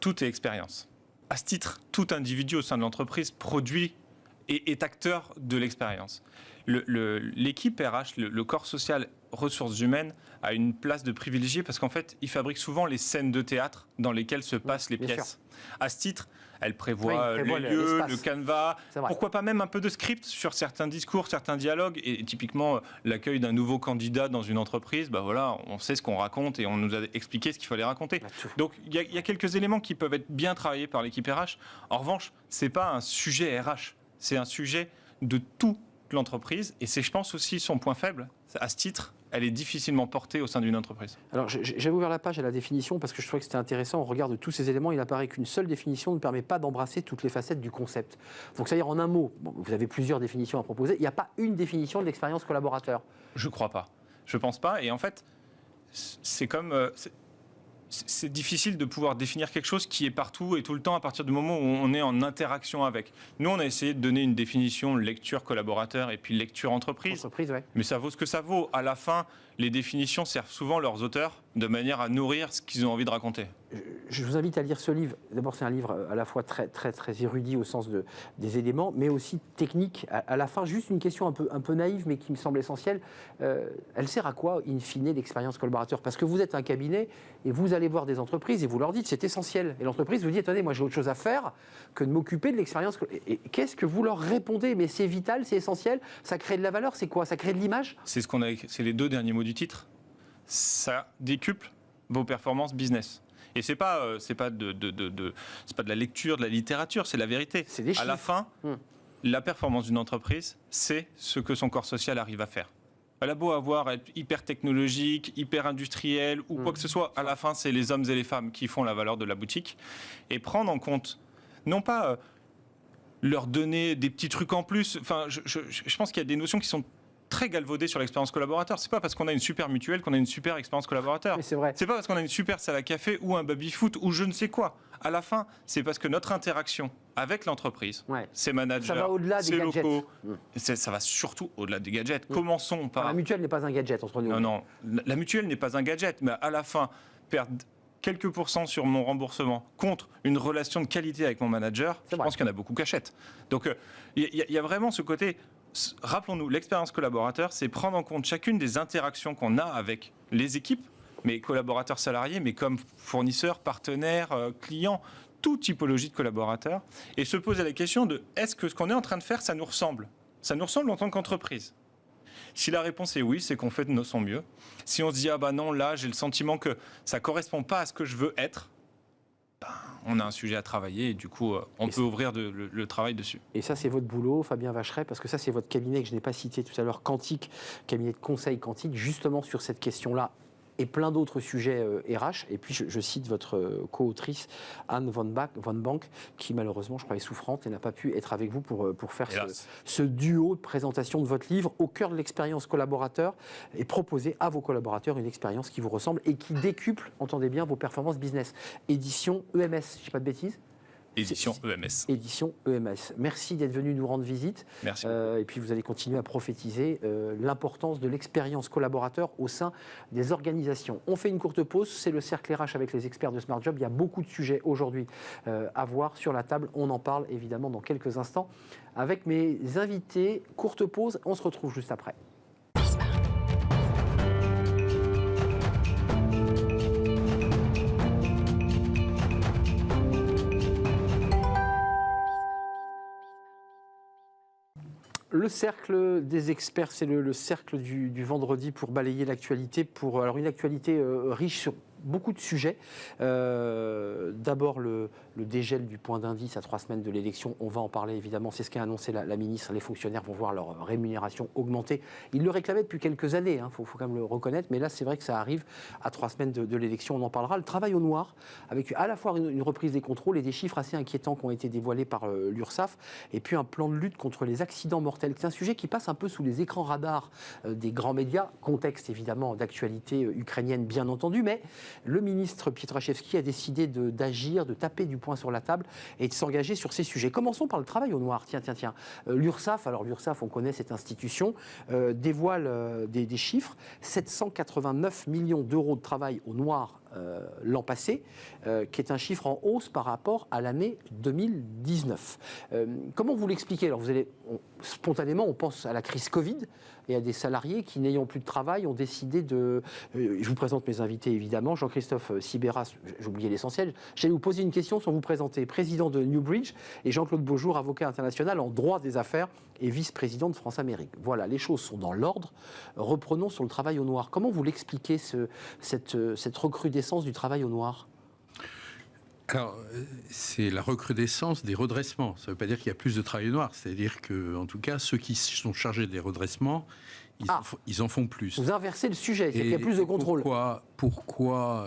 [SPEAKER 4] Tout est expérience. À ce titre, tout individu au sein de l'entreprise produit et est acteur de l'expérience. L'équipe RH, le corps social ressources humaines, a une place de privilégié parce qu'en fait, il fabrique souvent les scènes de théâtre dans lesquelles se passent les pièces. À ce titre, elle prévoit les lieux, le canevas, pourquoi pas même un peu de script sur certains discours, certains dialogues. Et typiquement, l'accueil d'un nouveau candidat dans une entreprise, voilà, on sait ce qu'on raconte et on nous a expliqué ce qu'il fallait raconter. Donc, il y a quelques éléments qui peuvent être bien travaillés par l'équipe RH. En revanche, ce n'est pas un sujet RH, c'est un sujet de toute l'entreprise. Et c'est, je pense, aussi son point faible. À ce titre, elle est difficilement portée au sein d'une entreprise.
[SPEAKER 1] Alors, j'avais ouvert la page à la définition parce que je trouvais que c'était intéressant. On regarde tous ces éléments, il apparaît qu'une seule définition ne permet pas d'embrasser toutes les facettes du concept. Donc, c'est-à-dire en un mot, vous avez plusieurs définitions à proposer, il n'y a pas une définition de l'expérience collaborateur.
[SPEAKER 4] Je crois pas. Je pense pas. Et en fait, c'est comme... c'est difficile de pouvoir définir quelque chose qui est partout et tout le temps à partir du moment où on est en interaction avec. Nous, on a essayé de donner une définition lecture collaborateur et puis lecture entreprise.
[SPEAKER 1] Ouais.
[SPEAKER 4] Mais ça vaut ce que ça vaut. À la fin, les définitions servent souvent leurs auteurs de manière à nourrir ce qu'ils ont envie de raconter.
[SPEAKER 1] Je vous invite à lire ce livre. D'abord, c'est un livre à la fois très, très, très érudit au sens des éléments, mais aussi technique. À la fin, juste une question un peu naïve, mais qui me semble essentielle. Elle sert à quoi, in fine, l'expérience collaborateur? Parce que vous êtes un cabinet et vous allez voir des entreprises et vous leur dites c'est essentiel. Et l'entreprise vous dit attendez, moi j'ai autre chose à faire que de m'occuper de l'expérience. Et qu'est-ce que vous leur répondez? Mais c'est vital, c'est essentiel, ça crée de la valeur, c'est quoi? Ça crée de l'image?
[SPEAKER 4] C'est c'est les 2 derniers mots du titre. Ça décuple vos performances business. Et c'est pas de la lecture, de la littérature, c'est la vérité.
[SPEAKER 1] C'est des chiffres.
[SPEAKER 4] À la fin, la performance d'une entreprise, c'est ce que son corps social arrive à faire. Elle a beau être hyper technologique, hyper industriel ou quoi que ce soit, à la fin, c'est les hommes et les femmes qui font la valeur de la boutique. Et prendre en compte, non pas leur donner des petits trucs en plus. Enfin, je pense qu'il y a des notions qui sont très galvaudées sur l'expérience collaborateur. C'est pas parce qu'on a une super mutuelle qu'on a une super expérience collaborateur.
[SPEAKER 1] Mais c'est vrai.
[SPEAKER 4] C'est pas parce qu'on a une super salle à café ou un baby-foot ou je ne sais quoi. À la fin, c'est parce que notre interaction avec l'entreprise, ses managers,
[SPEAKER 1] ça va au-delà des
[SPEAKER 4] ses
[SPEAKER 1] gadgets.
[SPEAKER 4] Locaux, ça va surtout au-delà des gadgets. Commençons par...
[SPEAKER 1] La mutuelle n'est pas un gadget entre nous.
[SPEAKER 4] Non, la mutuelle n'est pas un gadget, mais à la fin, perdre quelques pourcents sur mon remboursement contre une relation de qualité avec mon manager, je pense qu'il y en a beaucoup qui achètent. Donc, il y a vraiment ce côté... Rappelons-nous, l'expérience collaborateur, c'est prendre en compte chacune des interactions qu'on a avec les équipes, mais collaborateurs salariés, mais comme fournisseurs, partenaires, clients, toute typologie de collaborateurs, et se poser la question de est-ce que ce qu'on est en train de faire, ça nous ressemble? Ça nous ressemble en tant qu'entreprise? Si la réponse est oui, c'est qu'on fait de son mieux. Si on se dit ah bah non, là j'ai le sentiment que ça correspond pas à ce que je veux être, on a un sujet à travailler et du coup, on peut ouvrir le travail dessus.
[SPEAKER 1] Et ça, c'est votre boulot, Fabien Vacheret, parce que ça, c'est votre cabinet que je n'ai pas cité tout à l'heure, Quantique, cabinet de conseil Quantique, justement sur cette question-là et plein d'autres sujets RH. Et puis, je cite votre co-autrice, Anne Van Bank, qui malheureusement, je crois, est souffrante et n'a pas pu être avec vous pour faire ce duo de présentation de votre livre au cœur de l'expérience collaborateur et proposer à vos collaborateurs une expérience qui vous ressemble et qui décuple, entendez bien, vos performances business. Édition EMS, je ne dis pas de bêtises?
[SPEAKER 4] Édition EMS.
[SPEAKER 1] Édition EMS. Merci d'être venu nous rendre visite.
[SPEAKER 4] Merci.
[SPEAKER 1] Et puis vous allez continuer à prophétiser l'importance de l'expérience collaborateur au sein des organisations. On fait une courte pause. C'est le cercle RH avec les experts de Smart Job. Il y a beaucoup de sujets aujourd'hui à voir sur la table. On en parle évidemment dans quelques instants avec mes invités. Courte pause. On se retrouve juste après. Le cercle des experts, c'est le cercle du vendredi pour balayer l'actualité. Alors une actualité riche sur beaucoup de sujets. D'abord, le dégel du point d'indice à 3 semaines de l'élection. On va en parler évidemment. C'est ce qu'a annoncé la ministre. Les fonctionnaires vont voir leur rémunération augmenter. Ils le réclamaient depuis quelques années. Faut quand même le reconnaître. Mais là, c'est vrai que ça arrive à 3 semaines de l'élection. On en parlera. Le travail au noir, avec à la fois une reprise des contrôles et des chiffres assez inquiétants qui ont été dévoilés par l'URSSAF. Et puis un plan de lutte contre les accidents mortels. C'est un sujet qui passe un peu sous les écrans radars des grands médias. Contexte évidemment d'actualité ukrainienne, bien entendu. Mais le ministre Pietraszewski a décidé d'agir, de taper du poing sur la table et de s'engager sur ces sujets. Commençons par le travail au noir. Tiens. L'URSSAF, alors l'URSSAF, on connaît cette institution, dévoile des chiffres. 789 millions d'euros de travail au noir l'an passé, qui est un chiffre en hausse par rapport à l'année 2019. Comment vous l'expliquez? Alors spontanément, on pense à la crise Covid et à des salariés qui, n'ayant plus de travail, ont décidé de... Je vous présente mes invités, évidemment. Jean-Christophe Sibéras, j'ai oublié l'essentiel. J'allais vous poser une question sans vous présenter. Président de Newbridge, et Jean-Claude Beaujour, avocat international en droit des affaires et vice-président de France-Amérique. Voilà, les choses sont dans l'ordre. Reprenons sur le travail au noir. Comment vous l'expliquez, cette recrudescence du travail au noir?
[SPEAKER 5] Alors, c'est la recrudescence des redressements. Ça ne veut pas dire qu'il y a plus de travail noir. C'est-à-dire que, en tout cas, ceux qui sont chargés des redressements, ils en font plus.
[SPEAKER 1] Vous inversez le sujet, c'est qu'il y a plus de contrôle.
[SPEAKER 5] Pourquoi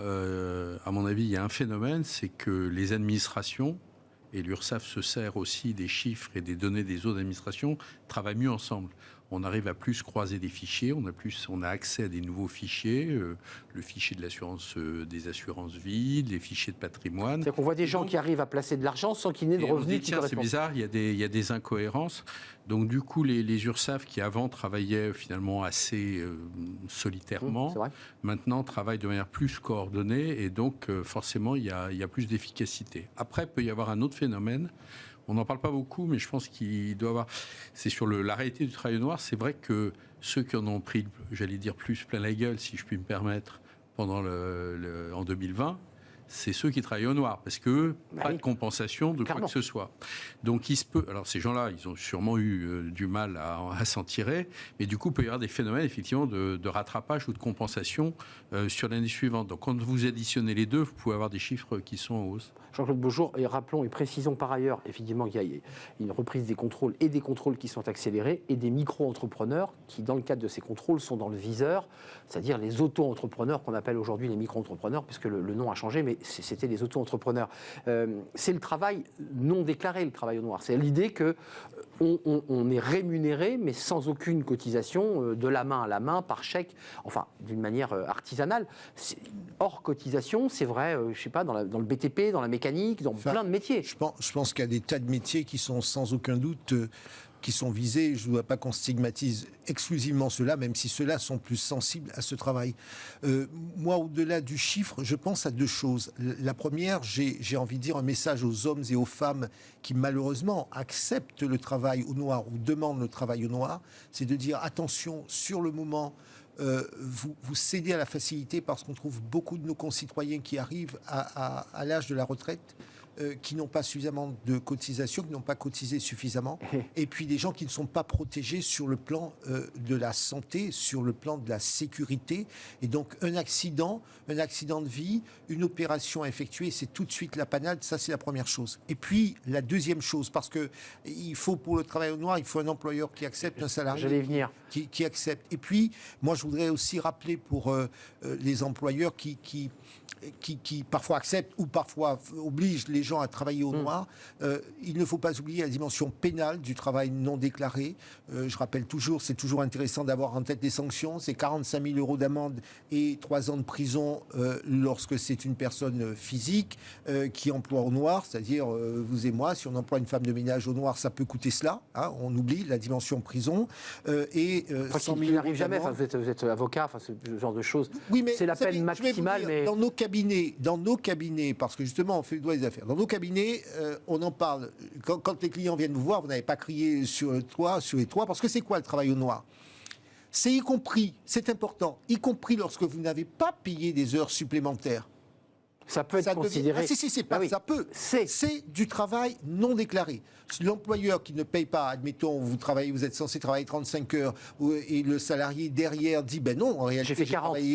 [SPEAKER 5] à mon avis, il y a un phénomène, c'est que les administrations, et l'URSSAF se sert aussi des chiffres et des données des autres administrations, travaillent mieux ensemble. On arrive à plus croiser des fichiers, on a accès à des nouveaux fichiers, le fichier de l'assurance, des assurances vie, les fichiers de patrimoine.
[SPEAKER 1] C'est-à-dire qu'on voit des gens qui arrivent à placer de l'argent sans qu'il n'ait de revenus qui correspondent.
[SPEAKER 5] C'est bizarre, il y a des incohérences. Donc du coup, les URSSAF qui avant travaillaient finalement assez solitairement, maintenant travaillent de manière plus coordonnée et donc forcément il y a plus d'efficacité. Après, il peut y avoir un autre phénomène. On n'en parle pas beaucoup, mais je pense qu'il doit y avoir... C'est sur la réalité du travail noir. C'est vrai que ceux qui en ont pris, j'allais dire, plus plein la gueule, si je puis me permettre, pendant en 2020, c'est ceux qui travaillent au noir, parce que pas de compensation de quoi que ce soit. Donc il se peut... Alors ces gens-là, ils ont sûrement eu du mal à s'en tirer, mais du coup, il peut y avoir des phénomènes, effectivement, de rattrapage ou de compensation sur l'année suivante. Donc quand vous additionnez les deux, vous pouvez avoir des chiffres qui sont en hausse.
[SPEAKER 1] Jean-Claude Beaujour, et rappelons et précisons par ailleurs, effectivement, qu'il y a une reprise des contrôles et des contrôles qui sont accélérés et des micro-entrepreneurs qui, dans le cadre de ces contrôles, sont dans le viseur, c'est-à-dire les auto-entrepreneurs qu'on appelle aujourd'hui les micro-entrepreneurs, puisque le nom a changé, mais c'était les auto-entrepreneurs. C'est le travail non déclaré, le travail au noir. C'est l'idée qu'on est rémunéré, mais sans aucune cotisation, de la main à la main, par chèque, enfin, d'une manière artisanale. Hors cotisation, c'est vrai, je ne sais pas, dans le BTP, dans la mécanique, dans plein de métiers.
[SPEAKER 6] Je pense qu'il y a des tas de métiers qui sont sans aucun doute qui sont visés. Je ne voudrais pas qu'on stigmatise exclusivement ceux-là, même si ceux-là sont plus sensibles à ce travail. Moi, au-delà du chiffre, je pense à deux choses. La première, j'ai envie de dire un message aux hommes et aux femmes qui malheureusement acceptent le travail au noir ou demandent le travail au noir, c'est de dire attention, sur le moment, vous cédez à la facilité parce qu'on trouve beaucoup de nos concitoyens qui arrivent à l'âge de la retraite qui n'ont pas suffisamment de cotisation, qui n'ont pas cotisé suffisamment, et puis des gens qui ne sont pas protégés sur le plan de la santé, sur le plan de la sécurité. Et donc un accident de vie, une opération à effectuer, c'est tout de suite la panade. Ça, c'est la première chose. Et puis la deuxième chose, parce que il faut pour le travail au noir, il faut un employeur qui accepte, un salarié qui accepte. Et puis moi, je voudrais aussi rappeler pour les employeurs qui parfois acceptent ou parfois obligent les gens à travailler au noir. Il ne faut pas oublier la dimension pénale du travail non déclaré. Je rappelle toujours, c'est toujours intéressant d'avoir en tête les sanctions. C'est 45 000 € d'amende et 3 ans de prison lorsque c'est une personne physique qui emploie au noir, c'est-à-dire vous et moi, si on emploie une femme de ménage au noir, ça peut coûter cela. Hein, on oublie la dimension prison. Et 100 000
[SPEAKER 1] €. N'arrive jamais. Enfin, vous êtes avocat, enfin, ce genre de choses.
[SPEAKER 6] Oui, mais
[SPEAKER 1] c'est la peine maximale. Mais
[SPEAKER 6] dans nos cabinets, parce que justement on fait le doigt des affaires, dans nos cabinets, on en parle. Quand les clients viennent nous voir, vous n'avez pas crié sur les toits, parce que c'est quoi le travail au noir ? C'est y compris, c'est important, y compris lorsque vous n'avez pas payé des heures supplémentaires.
[SPEAKER 1] Ça peut être considéré.
[SPEAKER 6] Ça peut. C'est du travail non déclaré. L'employeur qui ne paye pas, admettons, vous êtes censé travailler 35 heures et le salarié derrière dit ben non, en réalité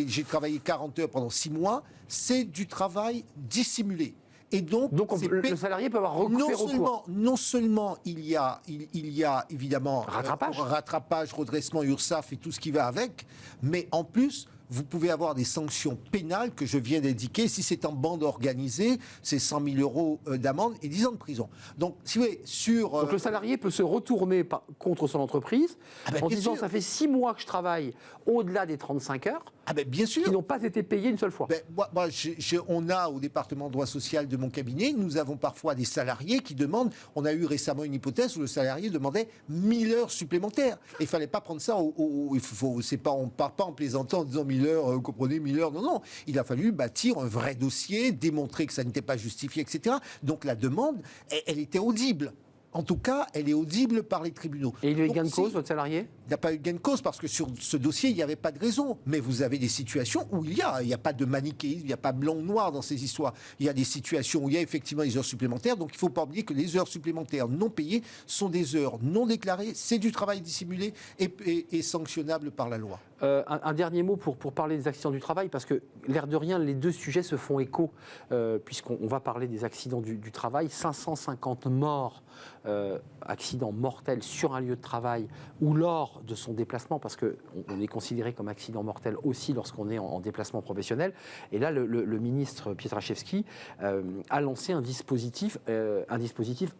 [SPEAKER 6] j'ai travaillé 40 heures pendant 6 mois, c'est du travail dissimulé. Et donc
[SPEAKER 1] le salarié peut avoir recours.
[SPEAKER 6] Non seulement il y a évidemment rattrapage, redressement, URSSAF et tout ce qui va avec, mais en plus vous pouvez avoir des sanctions pénales que je viens d'indiquer. Si c'est en bande organisée, c'est 100 000 € d'amende et 10 ans de prison. Donc, si vous voulez,
[SPEAKER 1] Donc le salarié peut se retourner contre son entreprise en disant ça fait 6 mois que je travaille au-delà des 35 heures.
[SPEAKER 6] Bien sûr.
[SPEAKER 1] Qui n'ont pas été payés une seule fois.
[SPEAKER 6] On a au département droit social de mon cabinet, nous avons parfois des salariés qui demandent, on a eu récemment une hypothèse où le salarié demandait 1000 heures supplémentaires. Et il ne fallait pas prendre ça, on ne part pas en plaisantant en disant 1000 heures, vous comprenez, 1000 heures, non. Il a fallu bâtir un vrai dossier, démontrer que ça n'était pas justifié, etc. Donc la demande, elle était audible. En tout cas, elle est audible par les tribunaux.
[SPEAKER 1] Et il y a eu
[SPEAKER 6] Donc,
[SPEAKER 1] gain de cause, votre salarié ?
[SPEAKER 6] Il n'y a pas eu de gain de cause parce que sur ce dossier, il n'y avait pas de raison. Mais vous avez des situations où il n'y a pas de manichéisme, il n'y a pas blanc ou noir dans ces histoires. Il y a des situations où il y a effectivement des heures supplémentaires. Donc il ne faut pas oublier que les heures supplémentaires non payées sont des heures non déclarées. C'est du travail dissimulé et sanctionnable par la loi.
[SPEAKER 1] Un dernier mot pour parler des accidents du travail, parce que l'air de rien, les deux sujets se font écho, puisqu'on va parler des accidents du travail. 550 morts, accidents mortels sur un lieu de travail ou lors de son déplacement, parce qu'on est considéré comme accident mortel aussi lorsqu'on est en déplacement professionnel. Et là, le ministre Pietraszewski a lancé un dispositif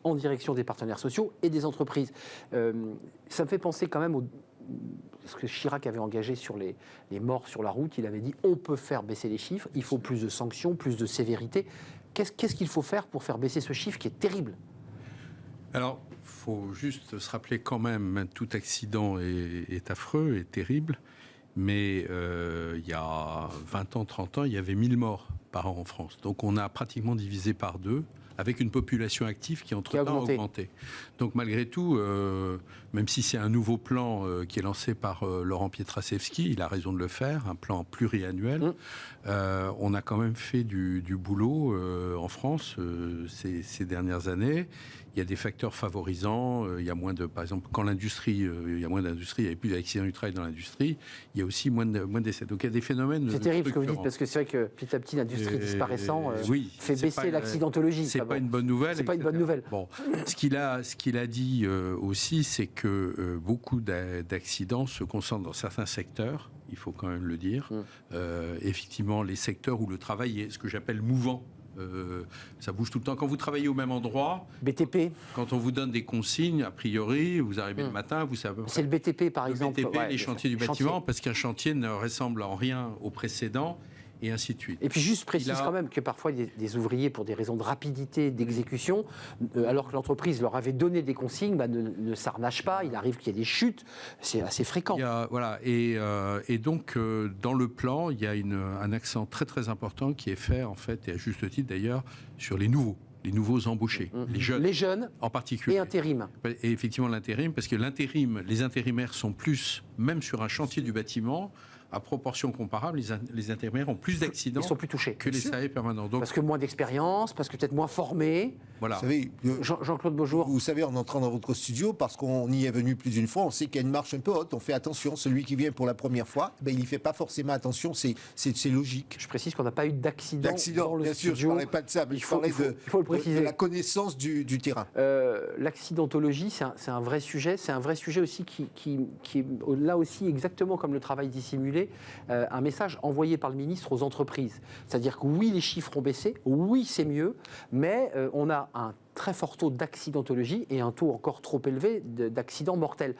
[SPEAKER 1] en direction des partenaires sociaux et des entreprises. Ça me fait penser quand même ce que Chirac avait engagé sur les morts sur la route. Il avait dit on peut faire baisser les chiffres, il faut plus de sanctions, plus de sévérité. Qu'est-ce qu'il faut faire pour faire baisser ce chiffre qui est terrible ?
[SPEAKER 5] Alors, il faut juste se rappeler quand même, tout accident est affreux et terrible, mais il y a 20 ans, 30 ans, il y avait 1000 morts par an en France. Donc on a pratiquement divisé par 2, avec une population active qui entre-temps a augmenté. Donc malgré tout, même si c'est un nouveau plan qui est lancé par Laurent Pietraszewski, il a raison de le faire, un plan pluriannuel, on a quand même fait du boulot en France ces dernières années. Il y a des facteurs favorisants, il y a moins de, par exemple, quand l'industrie, il y a moins d'industrie, il n'y a plus d'accidents du travail dans l'industrie, il y a aussi moins de décès. Donc il y a des phénomènes.
[SPEAKER 1] C'est terrible ce que vous dites, parce que c'est vrai que petit à petit, l'industrie disparaissant fait baisser l'accidentologie.
[SPEAKER 5] C'est pas une bonne nouvelle.
[SPEAKER 1] C'est pas une bonne nouvelle.
[SPEAKER 5] Bon, ce qu'il a dit aussi, c'est que beaucoup d'accidents se concentrent dans certains secteurs, il faut quand même le dire. Effectivement, les secteurs où le travail est ce que j'appelle mouvant. Ça bouge tout le temps. Quand vous travaillez au même endroit,
[SPEAKER 1] BTP.
[SPEAKER 5] Quand on vous donne des consignes, a priori, vous arrivez le matin, vous savez.
[SPEAKER 1] C'est le BTP par exemple.
[SPEAKER 5] Le BTP, les chantiers du bâtiment, parce qu'un chantier ne ressemble en rien au précédent. Et ainsi de suite.
[SPEAKER 1] Et puis juste précise quand même que parfois des ouvriers, pour des raisons de rapidité d'exécution, alors que l'entreprise leur avait donné des consignes, ne s'arnachent pas, il arrive qu'il y ait des chutes, c'est assez fréquent.
[SPEAKER 5] Voilà, et donc dans le plan, il y a un accent très très important qui est fait, en fait, et à juste titre d'ailleurs, sur les nouveaux embauchés, les jeunes en particulier.
[SPEAKER 1] Et intérim.
[SPEAKER 5] Et effectivement l'intérim, parce que les intérimaires sont plus, même sur un chantier du bâtiment, à proportion comparable, les intérimaires ont plus d'accidents.
[SPEAKER 1] Ils sont plus touchés
[SPEAKER 5] que les salariés permanents. Donc,
[SPEAKER 1] parce que moins d'expérience, parce que peut-être moins formés.
[SPEAKER 5] Voilà.
[SPEAKER 6] Vous savez,
[SPEAKER 1] Jean-Claude Beaujour.
[SPEAKER 6] Vous savez, en entrant dans votre studio, parce qu'on y est venu plus d'une fois, on sait qu'il y a une marche un peu haute. On fait attention. Celui qui vient pour la première fois, il n'y fait pas forcément attention. C'est logique.
[SPEAKER 1] Je précise qu'on n'a pas eu d'accident dans le
[SPEAKER 6] bien
[SPEAKER 1] studio.
[SPEAKER 6] sûr, je ne parlais pas de ça, mais je parlais de la connaissance du terrain.
[SPEAKER 1] L'accidentologie, c'est un vrai sujet. C'est un vrai sujet aussi qui est là aussi, exactement comme le travail dissimulé, un message envoyé par le ministre aux entreprises. C'est-à-dire que oui, les chiffres ont baissé, oui, c'est mieux, mais on a un très fort taux d'accidentologie et un taux encore trop élevé d'accidents mortels.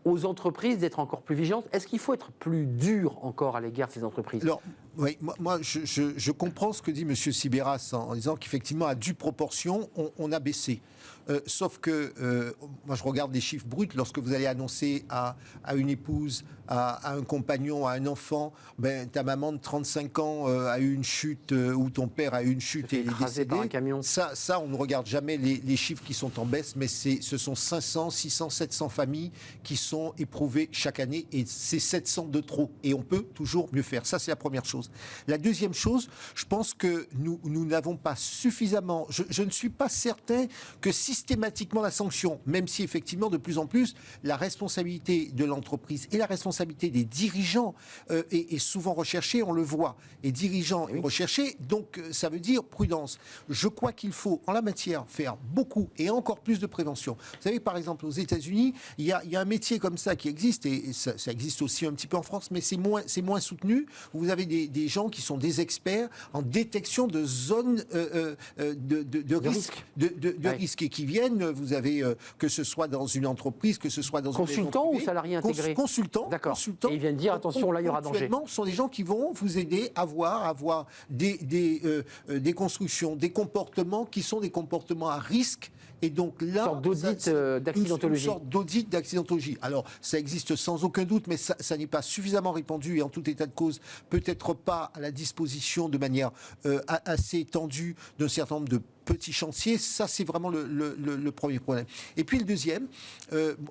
[SPEAKER 1] Aux entreprises d'être encore plus vigilantes. Est-ce qu'il faut être plus dur encore à l'égard de ces entreprises ?
[SPEAKER 6] Alors, oui, moi je comprends ce que dit M. Sibéras en disant qu'effectivement, à due proportion, on a baissé. Sauf que, moi je regarde les chiffres bruts, lorsque vous allez annoncer à une épouse, à un compagnon, à un enfant, ta maman de 35 ans a eu une chute, ou ton père a eu une chute et il est décédé.
[SPEAKER 1] Par un camion.
[SPEAKER 6] Ça, on ne regarde jamais les chiffres qui sont en baisse, mais ce sont 500, 600, 700 familles qui sont éprouvées chaque année, et c'est 700 de trop. Et on peut toujours mieux faire. Ça, c'est la première chose. La deuxième chose, je pense que nous n'avons pas suffisamment... Je ne suis pas certain que systématiquement la sanction, même si effectivement de plus en plus la responsabilité de l'entreprise et la responsabilité des dirigeants est souvent recherchée, on le voit. Et dirigeants est recherché, donc ça veut dire prudence. Je crois qu'il faut en la matière faire beaucoup et encore plus de prévention. Vous savez, par exemple, aux États-Unis, il y a un métier comme ça qui existe, et ça existe aussi un petit peu en France, mais c'est moins soutenu. Vous avez des gens qui sont des experts en détection de zones de risque et qui viennent, vous avez, que ce soit dans une entreprise, que ce soit dans
[SPEAKER 1] consultant ou salarié intégré.
[SPEAKER 6] Consultant.
[SPEAKER 1] D'accord. Et ils viennent dire, attention, là, il y aura danger.
[SPEAKER 6] Ce sont des gens qui vont vous aider à avoir des constructions, des comportements qui sont des comportements à risque. Et donc là,
[SPEAKER 1] une sorte d'audit d'accidentologie.
[SPEAKER 6] Une sorte d'audit d'accidentologie. Alors, ça existe sans aucun doute, mais ça n'est pas suffisamment répandu et en tout état de cause, peut-être pas à la disposition de manière assez étendue d'un certain nombre de petits chantiers, ça c'est vraiment le premier problème. Et puis le deuxième,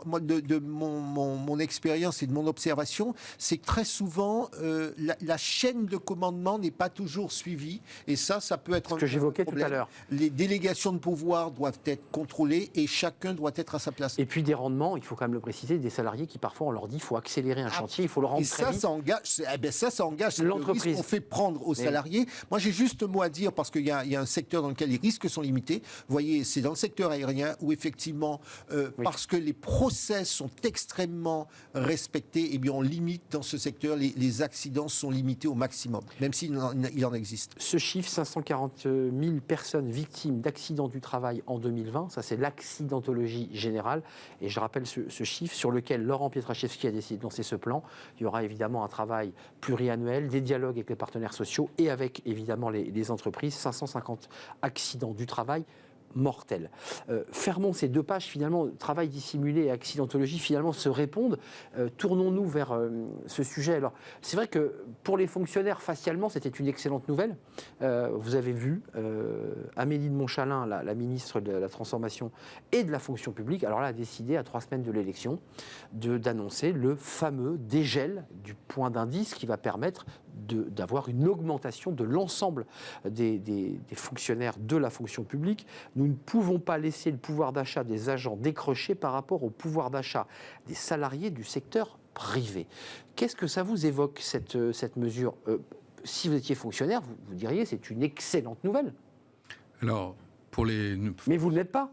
[SPEAKER 6] moi de mon expérience et de mon observation, c'est que très souvent la chaîne de commandement n'est pas toujours suivie, et ça peut être
[SPEAKER 1] ce que j'évoquais tout à l'heure.
[SPEAKER 6] Les délégations de pouvoir doivent être contrôlées et chacun doit être à sa place.
[SPEAKER 1] Et puis des rendements, il faut quand même le préciser, des salariés qui parfois on leur dit il faut accélérer un chantier, il faut le rendre très vite.
[SPEAKER 6] Ça engage l'entreprise. On fait prendre aux salariés. Moi j'ai juste un mot à dire parce qu'il y a un secteur dans lequel les risques sont limités. Vous voyez, c'est dans le secteur aérien où effectivement, parce que les process sont extrêmement respectés, eh bien on limite dans ce secteur, les accidents sont limités au maximum, même s'il en existe.
[SPEAKER 1] Ce chiffre, 540 000 personnes victimes d'accidents du travail en 2020, ça c'est l'accidentologie générale. Et je rappelle ce chiffre sur lequel Laurent Pietraszewski a décidé de lancer ce plan. Il y aura évidemment un travail pluriannuel, des dialogues avec les partenaires sociaux et avec évidemment les entreprises. 550 accidents du travail mortels. Fermons ces deux pages, finalement, travail dissimulé et accidentologie, finalement, se répondent. Tournons-nous vers ce sujet. Alors, c'est vrai que pour les fonctionnaires, facialement, c'était une excellente nouvelle. Vous avez vu Amélie de Montchalin, la ministre de la Transformation et de la Fonction publique, alors là, a décidé, à 3 semaines de l'élection, d'annoncer le fameux dégel du point d'indice qui va permettre d'avoir une augmentation de l'ensemble des fonctionnaires de la fonction publique. Nous ne pouvons pas laisser le pouvoir d'achat des agents décrocher par rapport au pouvoir d'achat des salariés du secteur privé. Qu'est-ce que ça vous évoque, cette mesure ? Si vous étiez fonctionnaire, vous diriez c'est une excellente nouvelle.
[SPEAKER 5] Alors,
[SPEAKER 1] mais vous ne l'êtes pas.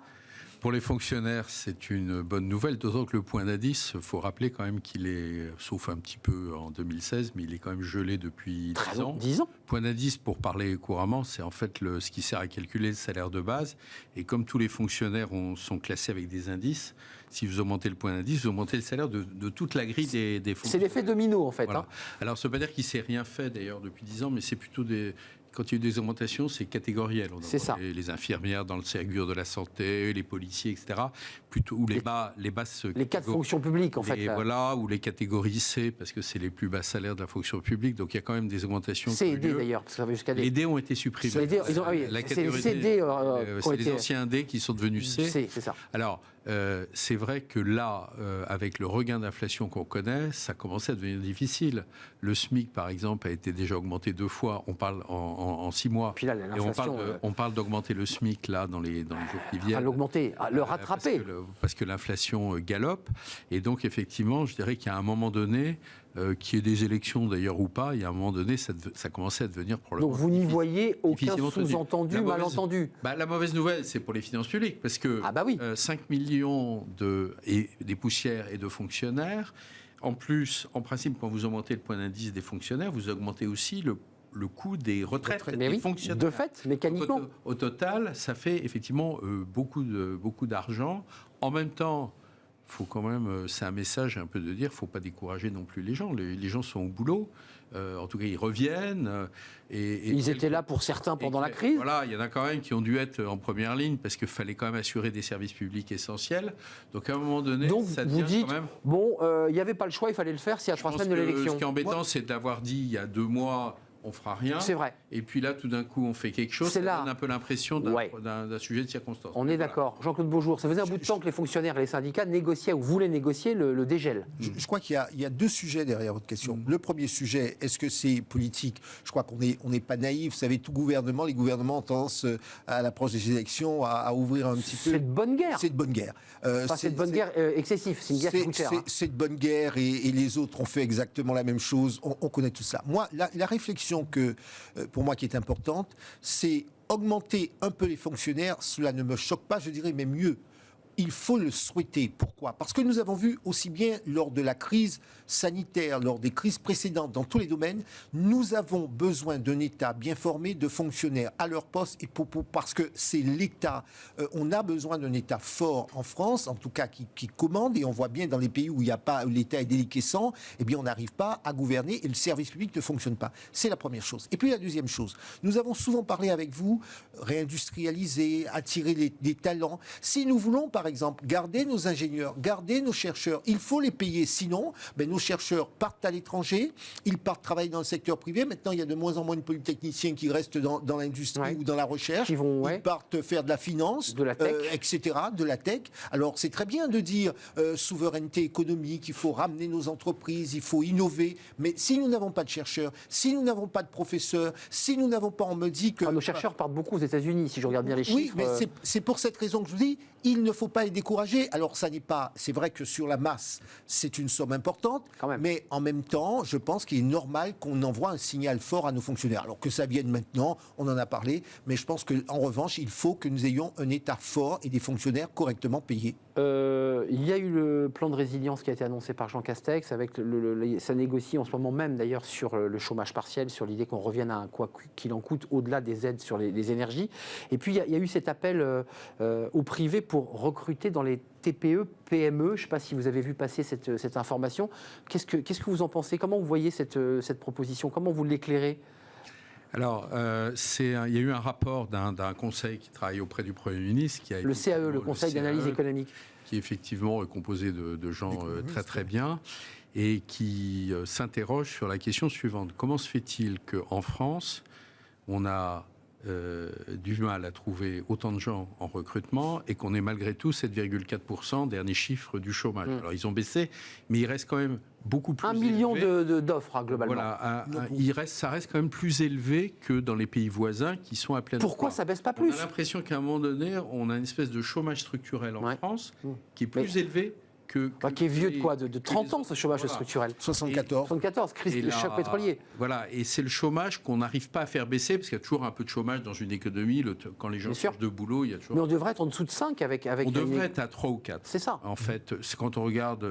[SPEAKER 5] Pour les fonctionnaires, c'est une bonne nouvelle, d'autant que le point d'indice, il faut rappeler quand même qu'il est, sauf un petit peu en 2016, mais il est quand même gelé depuis 10 ans.
[SPEAKER 1] 10 ans.
[SPEAKER 5] Point d'indice, pour parler couramment, c'est en fait ce qui sert à calculer le salaire de base. Et comme tous les fonctionnaires sont classés avec des indices, si vous augmentez le point d'indice, vous augmentez le salaire de toute la grille des fonctionnaires.
[SPEAKER 1] C'est l'effet domino, en fait.
[SPEAKER 5] Voilà.
[SPEAKER 1] Hein.
[SPEAKER 5] Alors, ça ne veut pas dire qu'il ne s'est rien fait, d'ailleurs, depuis 10 ans, mais c'est plutôt quand il y a eu des augmentations, c'est catégoriel.
[SPEAKER 1] C'est ça.
[SPEAKER 5] Les infirmières dans le Ségur de la santé, les policiers, etc. Plutôt, ou les basses...
[SPEAKER 1] Les cas de fonction publique, en fait.
[SPEAKER 5] Voilà, ou les catégories C, parce que c'est les plus bas salaires de la fonction publique. Donc il y a quand même des augmentations.
[SPEAKER 1] C'est D, d'ailleurs. Parce que ça va jusqu'à D.
[SPEAKER 5] Les D ont été supprimés.
[SPEAKER 1] La catégorie D,
[SPEAKER 5] c'est les anciens D qui sont devenus C.
[SPEAKER 1] C'est ça.
[SPEAKER 5] Alors, c'est vrai que là, avec le regain d'inflation qu'on connaît, ça commençait à devenir difficile. Le SMIC, par exemple, a été déjà augmenté 2 fois. On parle en 6 mois.
[SPEAKER 1] Puis là,
[SPEAKER 5] et on parle d'augmenter le SMIC là dans les jours qui viennent.
[SPEAKER 1] Enfin, l'augmenter, le rattraper.
[SPEAKER 5] Parce que l'inflation galope. Et donc, effectivement, je dirais qu'à un moment donné, qu'il y ait des élections d'ailleurs ou pas, il y a un moment donné, ça commençait à devenir probablement.
[SPEAKER 1] Donc vous n'y voyez aucun sous-entendu, malentendu.
[SPEAKER 5] La mauvaise nouvelle, c'est pour les finances publiques, parce que 5 millions des poussières et de fonctionnaires. En plus, en principe, quand vous augmentez le point d'indice des fonctionnaires, vous augmentez aussi le coût des retraites des fonctionnaires.
[SPEAKER 1] De fait, mécaniquement.
[SPEAKER 5] Au total, ça fait effectivement beaucoup d'argent. En même temps, faut quand même, c'est un message un peu de dire, faut pas décourager non plus les gens. Les gens sont au boulot, en tout cas ils reviennent.
[SPEAKER 1] Ils étaient là pour certains pendant la crise.
[SPEAKER 5] Voilà, il y en a quand même qui ont dû être en première ligne parce qu'il fallait quand même assurer des services publics essentiels. Donc à un moment donné, ça devient
[SPEAKER 1] vous dites,
[SPEAKER 5] quand même...
[SPEAKER 1] bon, il n'y avait pas le choix, il fallait le faire, c'est à 3 semaines de l'élection.
[SPEAKER 5] Ce qui est embêtant, c'est d'avoir dit il y a 2 mois... on fera rien.
[SPEAKER 1] C'est vrai.
[SPEAKER 5] Et puis là, tout d'un coup, on fait quelque chose. Ça donne un peu l'impression d'un sujet de circonstance.
[SPEAKER 1] On est d'accord. Jean-Claude Beaujour, ça faisait un bout de temps que les fonctionnaires et les syndicats négociaient ou voulaient négocier le dégel.
[SPEAKER 6] Je crois qu'il y a 2 sujets derrière votre question. Le premier sujet, est-ce que c'est politique ? Je crois qu'on n'est pas naïf. Vous savez, les gouvernements ont tendance, à l'approche des élections, à ouvrir un petit peu.
[SPEAKER 1] C'est de bonne guerre.
[SPEAKER 6] C'est de bonne guerre.
[SPEAKER 1] C'est de bonne guerre excessive. C'est une guerre qui coûte cher.
[SPEAKER 6] C'est de bonne guerre et les autres ont fait exactement la même chose. On connaît tout ça. Moi, la réflexion pour moi qui est importante, c'est augmenter un peu les fonctionnaires. Cela ne me choque pas, je dirais, mais mieux. Il faut le souhaiter. Pourquoi ? Parce que nous avons vu aussi bien lors de la crise sanitaire, lors des crises précédentes, dans tous les domaines, nous avons besoin d'un État bien formé, de fonctionnaires à leur poste, et parce que c'est l'État. On a besoin d'un État fort en France, en tout cas qui commande, et on voit bien dans les pays où l'État est déliquescent, eh bien on n'arrive pas à gouverner et le service public ne fonctionne pas. C'est la première chose. Et puis la deuxième chose, nous avons souvent parlé avec vous, réindustrialiser, attirer des talents. Si nous voulons, par par exemple, garder nos ingénieurs, garder nos chercheurs. Il faut les payer. Sinon, nos chercheurs partent à l'étranger, ils partent travailler dans le secteur privé. Maintenant, il y a de moins en moins de polytechniciens qui restent dans l'industrie ou dans la recherche. Ils partent faire de la finance,
[SPEAKER 1] de la tech,
[SPEAKER 6] etc., de la tech. Alors, c'est très bien de dire souveraineté économique, il faut ramener nos entreprises, il faut innover. Mais si nous n'avons pas de chercheurs, si nous n'avons pas de professeurs, si nous n'avons pas, on me dit que...
[SPEAKER 1] nos chercheurs partent beaucoup aux États-Unis, si je regarde bien les chiffres.
[SPEAKER 6] Oui, mais c'est pour cette raison que je vous dis, il ne faut pas les décourager. Alors, ça n'est pas... C'est vrai que sur la masse, c'est une somme importante, mais en même temps, je pense qu'il est normal qu'on envoie un signal fort à nos fonctionnaires. Alors que ça vienne maintenant, on en a parlé, mais je pense qu'en revanche, il faut que nous ayons un État fort et des fonctionnaires correctement payés.
[SPEAKER 1] Il y a eu le plan de résilience qui a été annoncé par Jean Castex, avec ça négocie en ce moment même d'ailleurs sur le chômage partiel, sur l'idée qu'on revienne à un quoi qu'il en coûte au-delà des aides sur les énergies. Et puis il y a eu cet appel au privé pour recruter dans les TPE, PME. Je ne sais pas si vous avez vu passer cette information. Qu'est-ce que vous en pensez? Comment vous voyez cette proposition? Comment vous l'éclairez?
[SPEAKER 5] Alors, il y a eu un rapport d'un conseil qui travaille auprès du Premier ministre.
[SPEAKER 1] Le CAE, le Conseil d'analyse économique.
[SPEAKER 5] Qui effectivement est composé de gens très très bien et qui s'interroge sur la question suivante. Comment se fait-il qu'en France, on a du mal à trouver autant de gens en recrutement et qu'on ait malgré tout 7,4% dernier chiffre du chômage. Alors ils ont baissé, mais il reste quand même beaucoup plus
[SPEAKER 1] 1 million d'offres globalement.
[SPEAKER 5] Voilà, ça reste quand même plus élevé que dans les pays voisins qui sont à plein emploi.
[SPEAKER 1] Pourquoi ça baisse pas plus?
[SPEAKER 5] On a l'impression qu'à un moment donné, on a une espèce de chômage structurel en France qui est plus élevé
[SPEAKER 1] qui est vieux de quoi? De 30 ans, ce chômage structurel.
[SPEAKER 6] 74,
[SPEAKER 1] crise, le choc pétrolier.
[SPEAKER 5] Voilà, et c'est le chômage qu'on n'arrive pas à faire baisser, parce qu'il y a toujours un peu de chômage dans une économie. Quand les gens changent de boulot, il y a toujours...
[SPEAKER 1] Mais on devrait être en dessous de 5 avec
[SPEAKER 5] on devrait être à 3 ou 4.
[SPEAKER 1] C'est ça.
[SPEAKER 5] En fait, c'est quand on regarde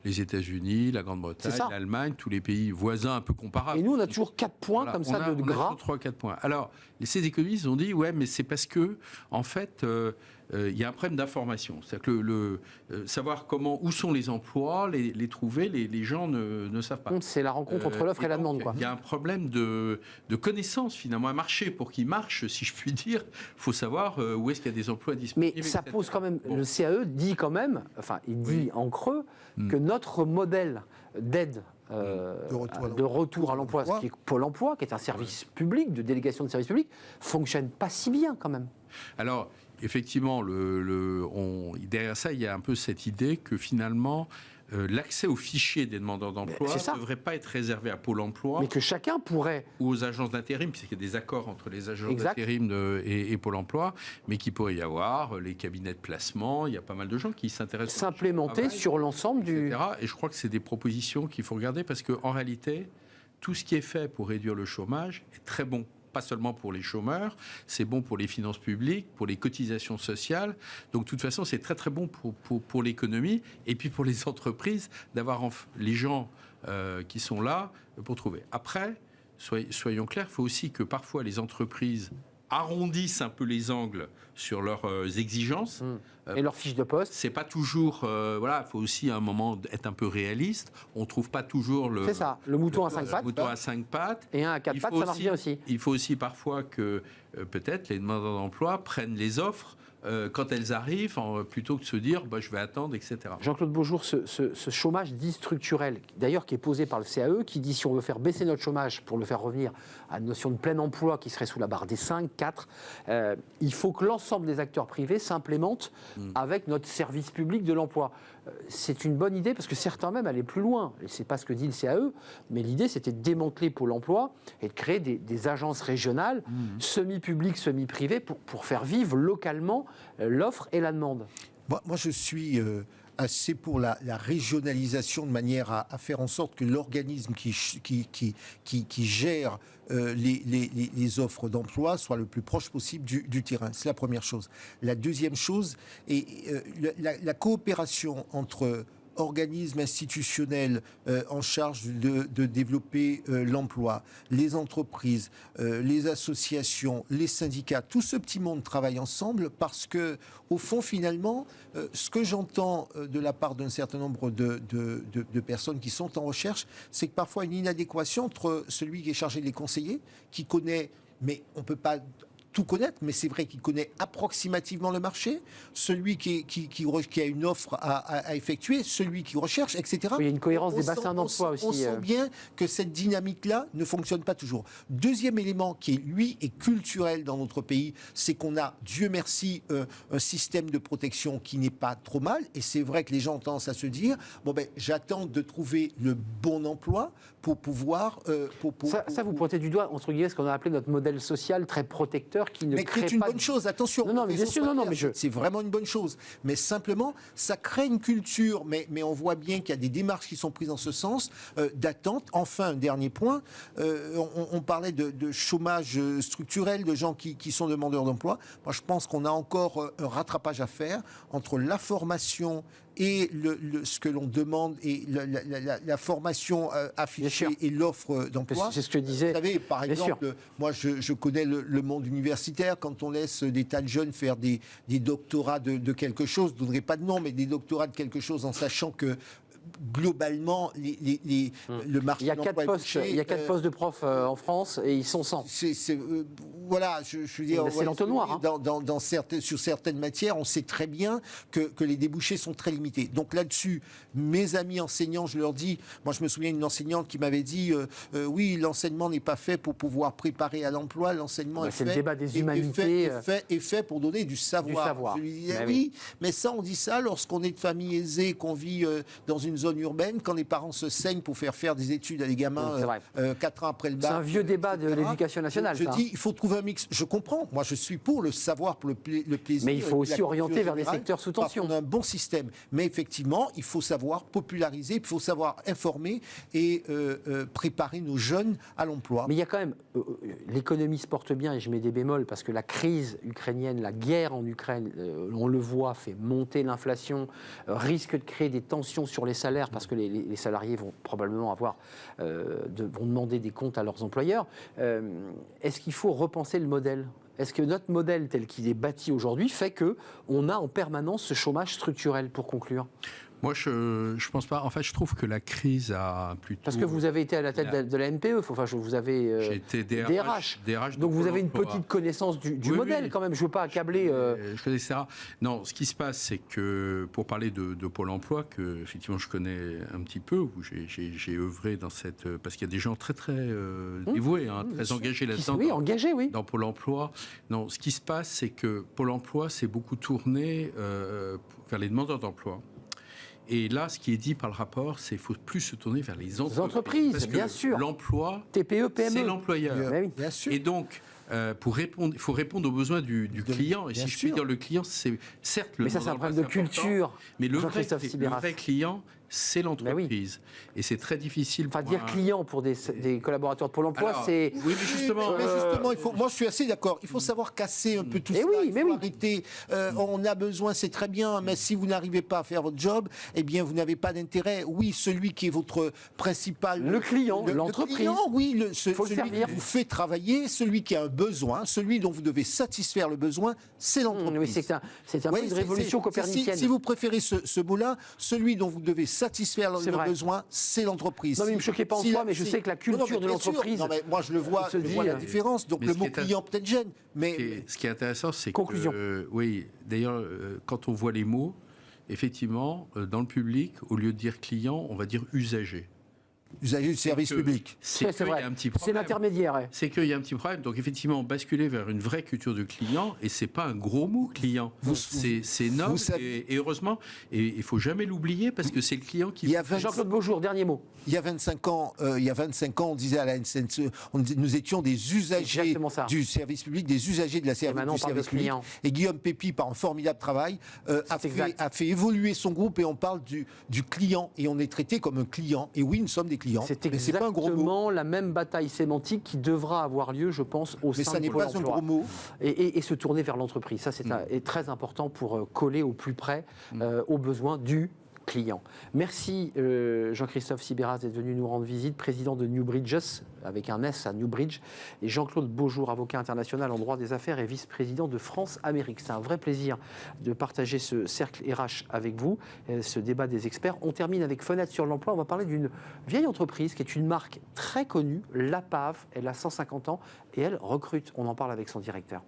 [SPEAKER 5] les États-Unis, la Grande-Bretagne, l'Allemagne, tous les pays voisins un peu comparables.
[SPEAKER 1] Et nous, on a toujours 4 points comme ça de gras.
[SPEAKER 5] On a 3 ou 4 points. Alors, ces économistes ont dit, mais c'est parce que, en fait... il y a un problème d'information. C'est-à-dire que savoir où sont les emplois, les trouver, les gens ne savent pas.
[SPEAKER 1] C'est la rencontre entre l'offre et la demande.
[SPEAKER 5] Il y a un problème de connaissance, finalement. Un marché, pour qu'il marche, si je puis dire, il faut savoir où est-ce qu'il y a des emplois disponibles.
[SPEAKER 1] Mais ça pose quand même... Le CAE dit quand même, il dit en creux, que notre modèle d'aide de retour à l'emploi, ce qui est Pôle emploi, qui est un service public, de délégation de service public, fonctionne pas si bien quand même.
[SPEAKER 5] Alors... Effectivement, derrière ça, il y a un peu cette idée que finalement, l'accès aux fichiers des demandeurs d'emploi ne devrait pas être réservé à Pôle emploi.
[SPEAKER 1] Mais que chacun pourrait.
[SPEAKER 5] Ou aux agences d'intérim, puisqu'il y a des accords entre les agences d'intérim et Pôle emploi, mais qu'il pourrait y avoir les cabinets de placement. Il y a pas mal de gens qui s'intéressent.
[SPEAKER 1] S'implémenter sur l'ensemble
[SPEAKER 5] etc. Et je crois que c'est des propositions qu'il faut regarder parce qu'en réalité, tout ce qui est fait pour réduire le chômage est très bon. Pas seulement pour les chômeurs, c'est bon pour les finances publiques, pour les cotisations sociales. Donc, de toute façon, c'est très, très bon pour l'économie et puis pour les entreprises d'avoir les gens qui sont là pour trouver. Après, soyons clairs, il faut aussi que parfois les entreprises arrondissent un peu les angles sur leurs exigences.
[SPEAKER 1] Et leurs fiches de poste.
[SPEAKER 5] C'est pas toujours... il faut aussi à un moment être un peu réaliste. On ne trouve pas toujours le...
[SPEAKER 1] C'est ça, le mouton à 5 pattes.
[SPEAKER 5] Le mouton à 5 pattes.
[SPEAKER 1] Et un à 4 pattes, ça marche bien aussi.
[SPEAKER 5] Il faut aussi parfois que peut-être les demandeurs d'emploi prennent les offres quand elles arrivent, plutôt que de se dire je vais attendre, etc.
[SPEAKER 1] Jean-Claude Beaujour, ce chômage dit structurel, d'ailleurs qui est posé par le CAE, qui dit si on veut faire baisser notre chômage pour le faire revenir à une notion de plein emploi qui serait sous la barre des 5, 4, il faut que l'ensemble des acteurs privés s'implémentent avec notre service public de l'emploi. C'est une bonne idée parce que certains même allaient plus loin. Et c'est pas ce que dit le CAE, mais l'idée c'était de démanteler Pôle emploi et de créer des agences régionales, semi-publiques, semi-privées, pour faire vivre localement l'offre et la demande.
[SPEAKER 6] Moi je suis assez pour la régionalisation de manière à faire en sorte que l'organisme qui gère les offres d'emploi soit le plus proche possible du terrain. C'est la première chose. La deuxième chose est la coopération entre organismes institutionnels en charge de développer l'emploi, les entreprises, les associations, les syndicats, tout ce petit monde travaille ensemble parce que, au fond, finalement, ce que j'entends de la part d'un certain nombre de personnes qui sont en recherche, c'est que parfois une inadéquation entre celui qui est chargé de les conseiller, qui connaît, mais on ne peut pas tout connaître, mais c'est vrai qu'il connaît approximativement le marché, celui qui a une offre à effectuer, celui qui recherche, etc.
[SPEAKER 1] Oui, il y a une cohérence des bassins d'emploi aussi.
[SPEAKER 6] On sent bien que cette dynamique-là ne fonctionne pas toujours. Deuxième élément qui, lui, est culturel dans notre pays, c'est qu'on a, Dieu merci, un système de protection qui n'est pas trop mal. Et c'est vrai que les gens ont tendance à se dire, j'attends de trouver le bon emploi pour pouvoir...
[SPEAKER 1] Ça, vous pointez du doigt, entre guillemets, ce qu'on a appelé notre modèle social très protecteur qui ne crée pas...
[SPEAKER 6] Mais qui est une bonne chose, attention.
[SPEAKER 1] Non, mais bien sûr,
[SPEAKER 6] c'est vraiment une bonne chose. Mais simplement, ça crée une culture, mais on voit bien qu'il y a des démarches qui sont prises en ce sens, d'attente. Enfin, un dernier point, on parlait de chômage structurel, de gens qui sont demandeurs d'emploi. Moi, je pense qu'on a encore un rattrapage à faire entre la formation et ce que l'on demande et la formation affichée et l'offre d'emploi.
[SPEAKER 1] C'est ce que je disais.
[SPEAKER 6] Vous savez, par exemple, moi je connais le monde universitaire, quand on laisse des tas de jeunes faire des doctorats de quelque chose, je ne donnerai pas de nom, mais des doctorats de quelque chose en sachant que globalement, le marché
[SPEAKER 1] de l'emploi est touché. Il y a 4 postes de profs en France et ils sont 100.
[SPEAKER 6] Voilà, je veux dire...
[SPEAKER 1] C'est l'entonnoir.
[SPEAKER 6] Sur certaines matières, on sait très bien que les débouchés sont très limités. Donc là-dessus, mes amis enseignants, je leur dis... Moi, je me souviens d'une enseignante qui m'avait dit oui, l'enseignement n'est pas fait pour pouvoir préparer à l'emploi, l'enseignement est fait...
[SPEAKER 1] C'est le débat des humanités.
[SPEAKER 6] Est fait pour donner du savoir. Je lui disais oui, mais ça, on dit ça lorsqu'on est de famille aisée, qu'on vit dans une zone urbaine, quand les parents se saignent pour faire des études à des gamins 4 ans après le bac.
[SPEAKER 1] C'est un vieux débat de l'éducation nationale.
[SPEAKER 6] Je dis, il faut trouver un mix. Je comprends. Moi, je suis pour le savoir, pour le plaisir.
[SPEAKER 1] Mais il faut aussi orienter vers des secteurs sous tension.
[SPEAKER 6] On a un bon système. Mais effectivement, il faut savoir populariser, il faut savoir informer et préparer nos jeunes à l'emploi.
[SPEAKER 1] Mais il y a quand même... l'économie se porte bien, et je mets des bémols, parce que la crise ukrainienne, la guerre en Ukraine, on le voit, fait monter l'inflation, risque de créer des tensions sur les salaires, parce que les salariés vont probablement vont demander des comptes à leurs employeurs. Est-ce qu'il faut repenser le modèle ? Est-ce que notre modèle tel qu'il est bâti aujourd'hui fait qu'on a en permanence ce chômage structurel, pour conclure ?
[SPEAKER 5] Moi, je pense pas. En fait, je trouve que la crise a plutôt...
[SPEAKER 1] Parce que vous avez été à la tête de la NPE, vous avez...
[SPEAKER 5] J'ai été DRH.
[SPEAKER 1] Donc vous avez une petite connaissance du modèle quand même. Je ne veux pas accabler...
[SPEAKER 5] Je connais ça. Non, ce qui se passe, c'est que, pour parler de Pôle emploi, que effectivement je connais un petit peu, où j'ai œuvré dans cette... Parce qu'il y a des gens très dévoués, très engagés là-dedans.
[SPEAKER 1] Oui, engagés, oui.
[SPEAKER 5] Dans Pôle emploi. Non, ce qui se passe, c'est que Pôle emploi s'est beaucoup tourné vers les demandeurs d'emploi. Et là, ce qui est dit par le rapport, c'est qu'il faut plus se tourner vers les entreprises.
[SPEAKER 1] Parce bien sûr.
[SPEAKER 5] L'emploi,
[SPEAKER 1] TPE, PME.
[SPEAKER 5] C'est l'employeur.
[SPEAKER 6] Bien sûr.
[SPEAKER 5] Et donc, il faut répondre aux besoins du client. Et si je puis dire, le client, c'est certes le...
[SPEAKER 1] Mais ça, c'est un problème de culture.
[SPEAKER 5] Mais le vrai client, c'est l'entreprise. Et c'est très difficile.
[SPEAKER 1] Enfin, dire client pour des collaborateurs de Pôle emploi, c'est...
[SPEAKER 5] Oui, mais justement...
[SPEAKER 6] moi, je suis assez d'accord. Il faut savoir casser un peu tout ça. Il faut arrêter. On a besoin, c'est très bien, mais si vous n'arrivez pas à faire votre job, eh bien, vous n'avez pas d'intérêt. Oui, celui qui est votre principal...
[SPEAKER 1] Le client, l'entreprise. Le client,
[SPEAKER 6] oui, celui qui vous fait travailler, celui qui a un besoin, celui dont vous devez satisfaire le besoin, c'est l'entreprise.
[SPEAKER 1] Oui, c'est un peu une révolution copernicienne.
[SPEAKER 6] Si vous préférez ce mot-là, celui dont vous devez satisfaire le besoin, c'est l'entreprise.
[SPEAKER 1] Non, mais ne me choquez pas en soi, mais je sais que la culture de l'entreprise...
[SPEAKER 6] Non, mais moi, je vois la différence. Donc, le mot client peut-être gêne. Mais
[SPEAKER 5] ce qui est intéressant, c'est
[SPEAKER 1] conclusion.
[SPEAKER 5] Oui, d'ailleurs, quand on voit les mots, effectivement, dans le public, au lieu de dire client, on va dire usager.
[SPEAKER 6] Usager du service public.
[SPEAKER 1] C'est vrai, c'est l'intermédiaire.
[SPEAKER 5] C'est qu'il y a un petit problème. Donc effectivement, basculer vers une vraie culture du client, et c'est pas un gros mot, client. C'est noble, et heureusement, et il faut jamais l'oublier, parce que c'est le client qui...
[SPEAKER 1] Jean-Claude Beaujour, dernier mot.
[SPEAKER 6] Il y a 25 ans, on disait à la SNCF, nous étions des usagers du service public, des usagers de la service public. Et Guillaume Pépi, par un formidable travail, a fait évoluer son groupe, et on parle du client, et on est traité comme un client. Et oui, nous sommes des clients.
[SPEAKER 1] C'est exactement la même bataille sémantique qui devra avoir lieu, je pense, au sein de Pôle emploi. Mais ça n'est pas un gros mot. Et se tourner vers l'entreprise. Ça, c'est très important pour coller au plus près aux besoins du client. Merci Jean-Christophe Sibéras d'être venu nous rendre visite, président de Newbridges, avec un S à Newbridge, et Jean-Claude Beaujour, avocat international en droit des affaires et vice-président de France-Amérique. C'est un vrai plaisir de partager ce cercle RH avec vous, ce débat des experts. On termine avec Fenêtre sur l'emploi. On va parler d'une vieille entreprise qui est une marque très connue, Lapave. Elle a 150 ans et elle recrute. On en parle avec son directeur.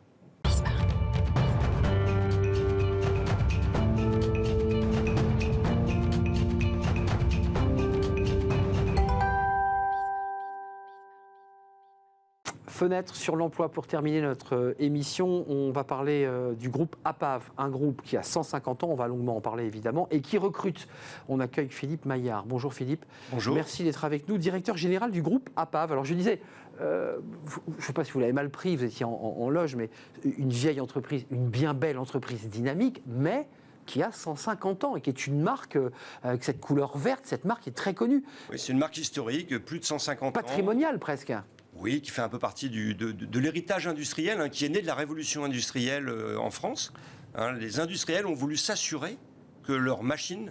[SPEAKER 1] fenêtre sur l'emploi pour terminer notre émission. On va parler du groupe APAV, un groupe qui a 150 ans, on va longuement en parler évidemment, et qui recrute. On accueille Philippe Maillard. Bonjour Philippe.
[SPEAKER 7] Bonjour.
[SPEAKER 1] Merci d'être avec nous, directeur général du groupe APAV. Alors je disais, je ne sais pas si vous l'avez mal pris, vous étiez en loge, mais une vieille entreprise, une bien belle entreprise dynamique, mais qui a 150 ans et qui est une marque avec cette couleur verte. Cette marque est très connue.
[SPEAKER 7] Oui, c'est une marque historique, plus de 150 ans.
[SPEAKER 1] Patrimoniale presque.
[SPEAKER 7] Oui, qui fait un peu partie de l'héritage industriel, qui est né de la révolution industrielle en France. Les industriels ont voulu s'assurer que leurs machines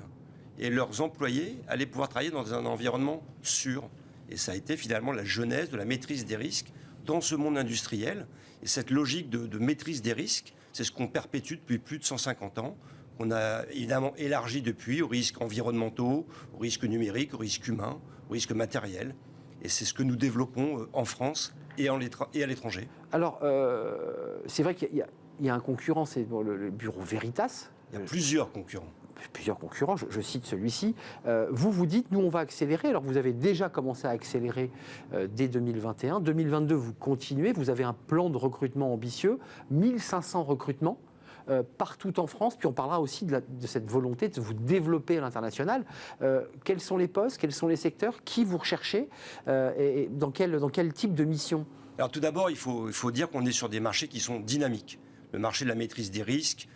[SPEAKER 7] et leurs employés allaient pouvoir travailler dans un environnement sûr. Et ça a été finalement la genèse de la maîtrise des risques dans ce monde industriel. Et cette logique de maîtrise des risques, c'est ce qu'on perpétue depuis plus de 150 ans. On a évidemment élargi depuis aux risques environnementaux, aux risques numériques, aux risques humains, aux risques matériels. Et c'est ce que nous développons en France et à l'étranger.
[SPEAKER 1] Alors, c'est vrai qu'il y a un concurrent, c'est le bureau Veritas.
[SPEAKER 7] Il y a plusieurs concurrents.
[SPEAKER 1] Plusieurs concurrents, je cite celui-ci. Vous dites, nous on va accélérer. Alors vous avez déjà commencé à accélérer dès 2021. 2022, vous continuez. Vous avez un plan de recrutement ambitieux, 1500 recrutements. Partout en France, puis on parlera aussi de cette volonté de vous développer à l'international. Quels sont les postes, quels sont les secteurs, qui vous recherchez et dans quel type de mission?
[SPEAKER 7] Alors tout d'abord, il faut dire qu'on est sur des marchés qui sont dynamiques. Le marché de la maîtrise des risques,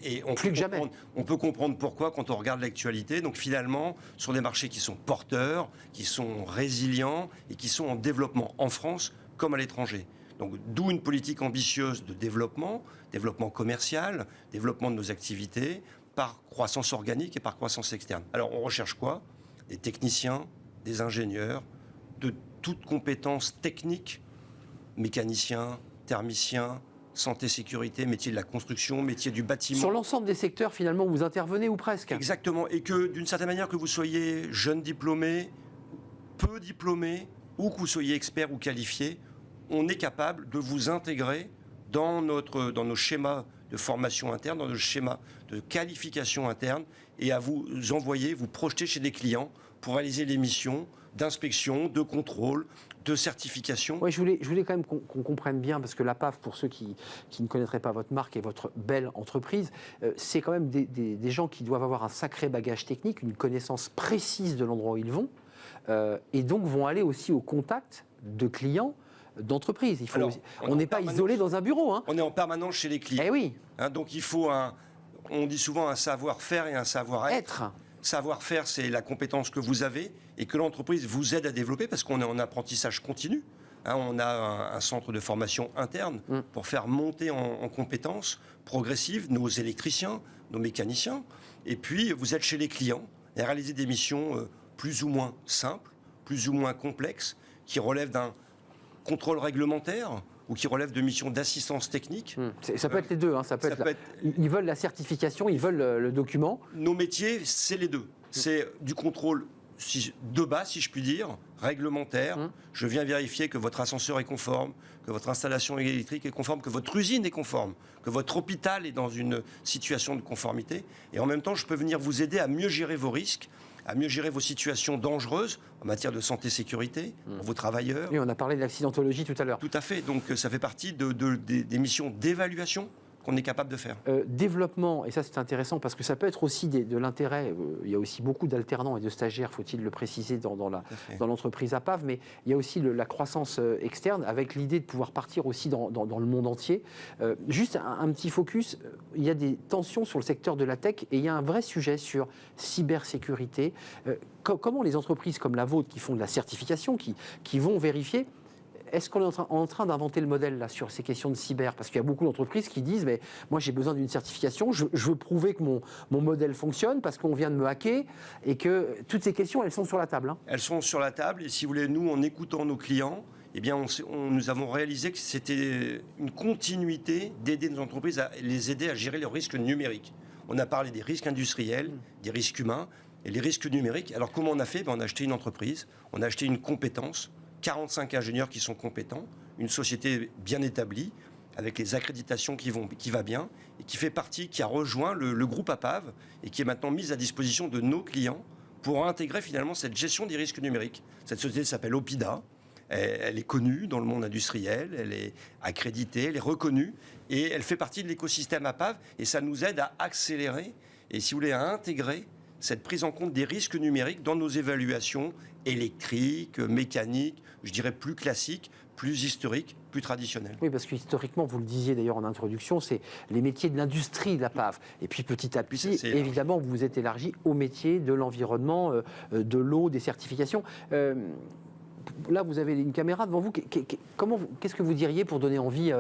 [SPEAKER 7] et
[SPEAKER 1] plus que jamais.
[SPEAKER 7] On peut comprendre pourquoi quand on regarde l'actualité. Donc finalement, sur des marchés qui sont porteurs, qui sont résilients et qui sont en développement en France comme à l'étranger. Donc, d'où une politique ambitieuse de développement commercial, développement de nos activités, par croissance organique et par croissance externe. Alors, on recherche quoi? Des techniciens, des ingénieurs, de toutes compétences techniques, mécaniciens, thermiciens, santé, sécurité, métier de la construction, métier du bâtiment.
[SPEAKER 1] Sur l'ensemble des secteurs, finalement, vous intervenez ou presque?
[SPEAKER 7] Exactement. Et que, d'une certaine manière, que vous soyez jeune diplômé, peu diplômé, ou que vous soyez expert ou qualifié, on est capable de vous intégrer dans nos schémas de formation interne, dans nos schémas de qualification interne, et à vous envoyer, vous projeter chez des clients pour réaliser les missions d'inspection, de contrôle, de certification.
[SPEAKER 1] Oui, je voulais quand même qu'on comprenne bien, parce que l'APAV, pour ceux qui ne connaîtraient pas votre marque et votre belle entreprise, c'est quand même des gens qui doivent avoir un sacré bagage technique, une connaissance précise de l'endroit où ils vont, et donc vont aller aussi au contact de clients, d'entreprise. On n'est pas isolé dans un bureau.
[SPEAKER 7] On est en permanence chez les clients.
[SPEAKER 1] Eh oui.
[SPEAKER 7] Donc il faut on dit souvent un savoir-faire et un savoir-être. Savoir-faire, c'est la compétence que vous avez et que l'entreprise vous aide à développer parce qu'on est en apprentissage continu. On a un centre de formation interne pour faire monter en compétences progressives nos électriciens, nos mécaniciens. Et puis, vous êtes chez les clients et réaliser des missions plus ou moins simples, plus ou moins complexes, qui relèvent d'un contrôle réglementaire ou qui relèvent de missions d'assistance technique.
[SPEAKER 1] Ça peut être les deux. Ils veulent la certification, ils veulent le document.
[SPEAKER 7] Nos métiers, c'est les deux. C'est du contrôle de bas, si je puis dire, réglementaire. Je viens vérifier que votre ascenseur est conforme, que votre installation électrique est conforme, que votre usine est conforme, que votre hôpital est dans une situation de conformité. Et en même temps, je peux venir vous aider à mieux gérer vos risques, à mieux gérer vos situations dangereuses en matière de santé-sécurité pour vos travailleurs.
[SPEAKER 1] Oui, on a parlé de l'accidentologie tout à l'heure.
[SPEAKER 7] Tout à fait. Donc ça fait partie des missions d'évaluation qu'on est capable de faire.
[SPEAKER 1] Développement, et ça c'est intéressant parce que ça peut être aussi de l'intérêt. Il y a aussi beaucoup d'alternants et de stagiaires, faut-il le préciser, dans l'entreprise APAV, mais il y a aussi la croissance externe avec l'idée de pouvoir partir aussi dans le monde entier. Juste un petit focus, il y a des tensions sur le secteur de la tech et il y a un vrai sujet sur cybersécurité. Comment les entreprises comme la vôtre qui font de la certification, qui vont vérifier, est-ce qu'on est en train d'inventer le modèle là, sur ces questions de cyber? Parce qu'il y a beaucoup d'entreprises qui disent mais moi j'ai besoin d'une certification, je veux prouver que mon modèle fonctionne parce qu'on vient de me hacker et que toutes ces questions elles sont sur la table.
[SPEAKER 7] Elles sont sur la table et si vous voulez, nous en écoutant nos clients, eh bien, nous avons réalisé que c'était une continuité d'aider nos entreprises à les aider à gérer leurs risques numériques. On a parlé des risques industriels, des risques humains et les risques numériques. Alors comment on a fait? On a acheté une entreprise, on a acheté une compétence, 45 ingénieurs qui sont compétents, une société bien établie, avec les accréditations qui va bien, et qui a rejoint le groupe APAV, et qui est maintenant mise à disposition de nos clients pour intégrer finalement cette gestion des risques numériques. Cette société s'appelle Opida, Elle est connue dans le monde industriel, elle est accréditée, elle est reconnue, et elle fait partie de l'écosystème APAV, et ça nous aide à accélérer, et si vous voulez, à intégrer cette prise en compte des risques numériques dans nos évaluations électriques, mécaniques, je dirais plus classiques, plus historiques, plus traditionnelles.
[SPEAKER 1] Oui, parce que historiquement, vous le disiez d'ailleurs en introduction, c'est les métiers de l'industrie de la PAV. Et puis petit à petit, évidemment, vous vous êtes élargi aux métiers de l'environnement, de l'eau, des certifications. Là, vous avez une caméra devant vous. Qu'est-ce que vous diriez pour donner envie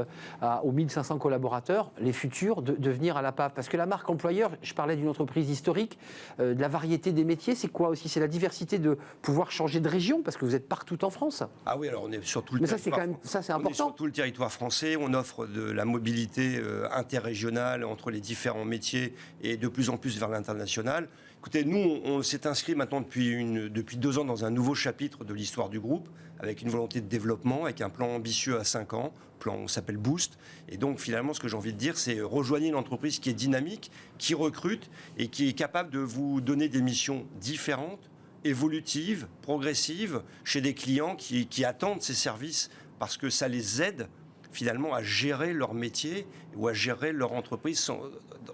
[SPEAKER 1] aux 1500 collaborateurs, les futurs, de venir à la PAV? Parce que la marque employeur, je parlais d'une entreprise historique, de la variété des métiers, c'est quoi aussi? C'est la diversité de pouvoir changer de région, parce que vous êtes partout en France.
[SPEAKER 7] Ah oui, alors on est sur tout le
[SPEAKER 1] Mais
[SPEAKER 7] territoire.
[SPEAKER 1] ça, c'est quand même, ça, c'est important.
[SPEAKER 7] On est sur tout le territoire français. On offre de la mobilité interrégionale entre les différents métiers et de plus en plus vers l'international. Écoutez, nous, on s'est inscrit maintenant depuis 2 ans dans un nouveau chapitre de l'histoire du groupe, avec une volonté de développement, avec un plan ambitieux à 5 ans. Plan s'appelle Boost. Et donc, finalement, ce que j'ai envie de dire, c'est rejoignez une entreprise qui est dynamique, qui recrute et qui est capable de vous donner des missions différentes, évolutives, progressives, chez des clients qui attendent ces services parce que ça les aide finalement à gérer leur métier ou à gérer leur entreprise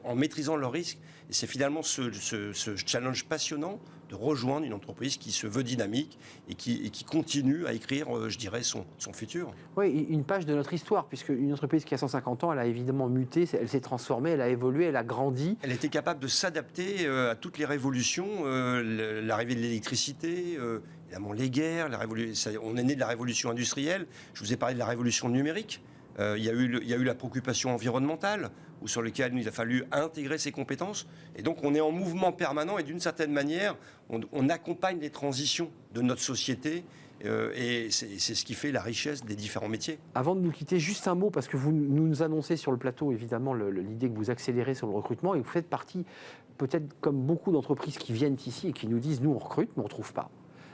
[SPEAKER 7] en maîtrisant leurs risques. Et c'est finalement ce challenge passionnant de rejoindre une entreprise qui se veut dynamique et qui continue à écrire, je dirais, son futur.
[SPEAKER 1] Oui, une page de notre histoire, puisque une entreprise qui a 150 ans, elle a évidemment muté, elle s'est transformée, elle a évolué, elle a grandi.
[SPEAKER 7] Elle était capable de s'adapter à toutes les révolutions, l'arrivée de l'électricité, évidemment les guerres, on est né de la révolution industrielle, je vous ai parlé de la révolution numérique, il y a eu la préoccupation environnementale, sur lequel il a fallu intégrer ces compétences. Et donc on est en mouvement permanent et d'une certaine manière, on accompagne les transitions de notre société et c'est ce qui fait la richesse des différents métiers.
[SPEAKER 1] Avant de nous quitter, juste un mot, parce que vous nous annoncez sur le plateau évidemment l'idée que vous accélérez sur le recrutement et vous faites partie, peut-être comme beaucoup d'entreprises qui viennent ici et qui nous disent nous on recrute mais on ne trouve pas.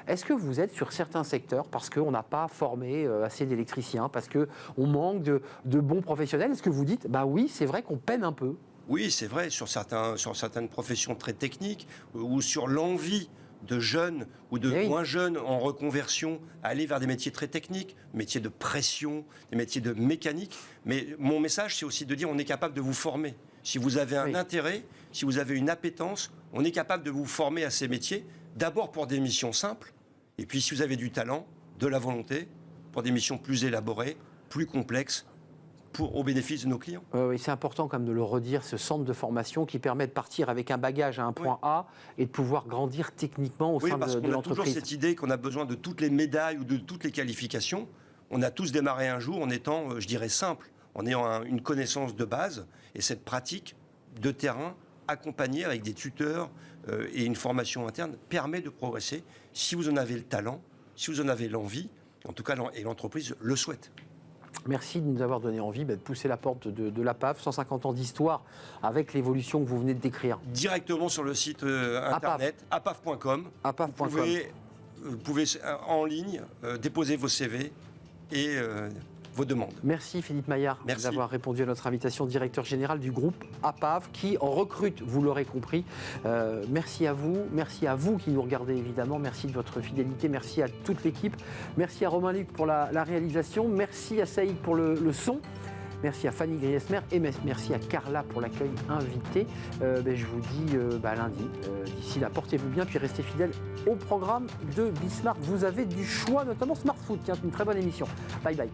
[SPEAKER 1] Est-ce que vous êtes sur certains secteurs parce qu'on n'a pas formé assez d'électriciens, parce qu'on manque de bons professionnels? Est-ce que vous dites, bah oui, c'est vrai qu'on peine un peu?
[SPEAKER 7] Oui, c'est vrai, sur certaines professions très techniques ou sur l'envie de jeunes ou de moins jeunes en reconversion à aller vers des métiers très techniques, métiers de pression, des métiers de mécanique. Mais mon message, c'est aussi de dire on est capable de vous former. Si vous avez un intérêt, si vous avez une appétence, on est capable de vous former à ces métiers. D'abord pour des missions simples, et puis si vous avez du talent, de la volonté, pour des missions plus élaborées, plus complexes, au bénéfice de nos clients.
[SPEAKER 1] Oui, c'est important quand même de le redire, ce centre de formation qui permet de partir avec un bagage à un point A et de pouvoir grandir techniquement au sein de l'entreprise.
[SPEAKER 7] Oui, parce qu'on a toujours cette idée qu'on a besoin de toutes les médailles ou de toutes les qualifications. On a tous démarré un jour en étant, je dirais, simple, en ayant une connaissance de base et cette pratique de terrain accompagnée avec des tuteurs et une formation interne permet de progresser si vous en avez le talent, si vous en avez l'envie, en tout cas, et l'entreprise le souhaite.
[SPEAKER 1] Merci de nous avoir donné envie de pousser la porte de la PAV, 150 ans d'histoire avec l'évolution que vous venez de décrire.
[SPEAKER 7] Directement sur le site internet apav.com. Vous pouvez en ligne déposer vos CV et vos demandes.
[SPEAKER 1] Merci Philippe Maillard d'avoir répondu à notre invitation, directeur général du groupe APAV qui en recrute, vous l'aurez compris. Merci à vous qui nous regardez évidemment, merci de votre fidélité, merci à toute l'équipe, merci à Romain Luc pour la réalisation, merci à Saïd pour le son. Merci à Fanny Griesmer et merci à Carla pour l'accueil invité. Je vous dis lundi. D'ici là, portez-vous bien, puis restez fidèles au programme de Bismarck. Vous avez du choix, notamment Smart Food, qui est une très bonne émission. Bye bye.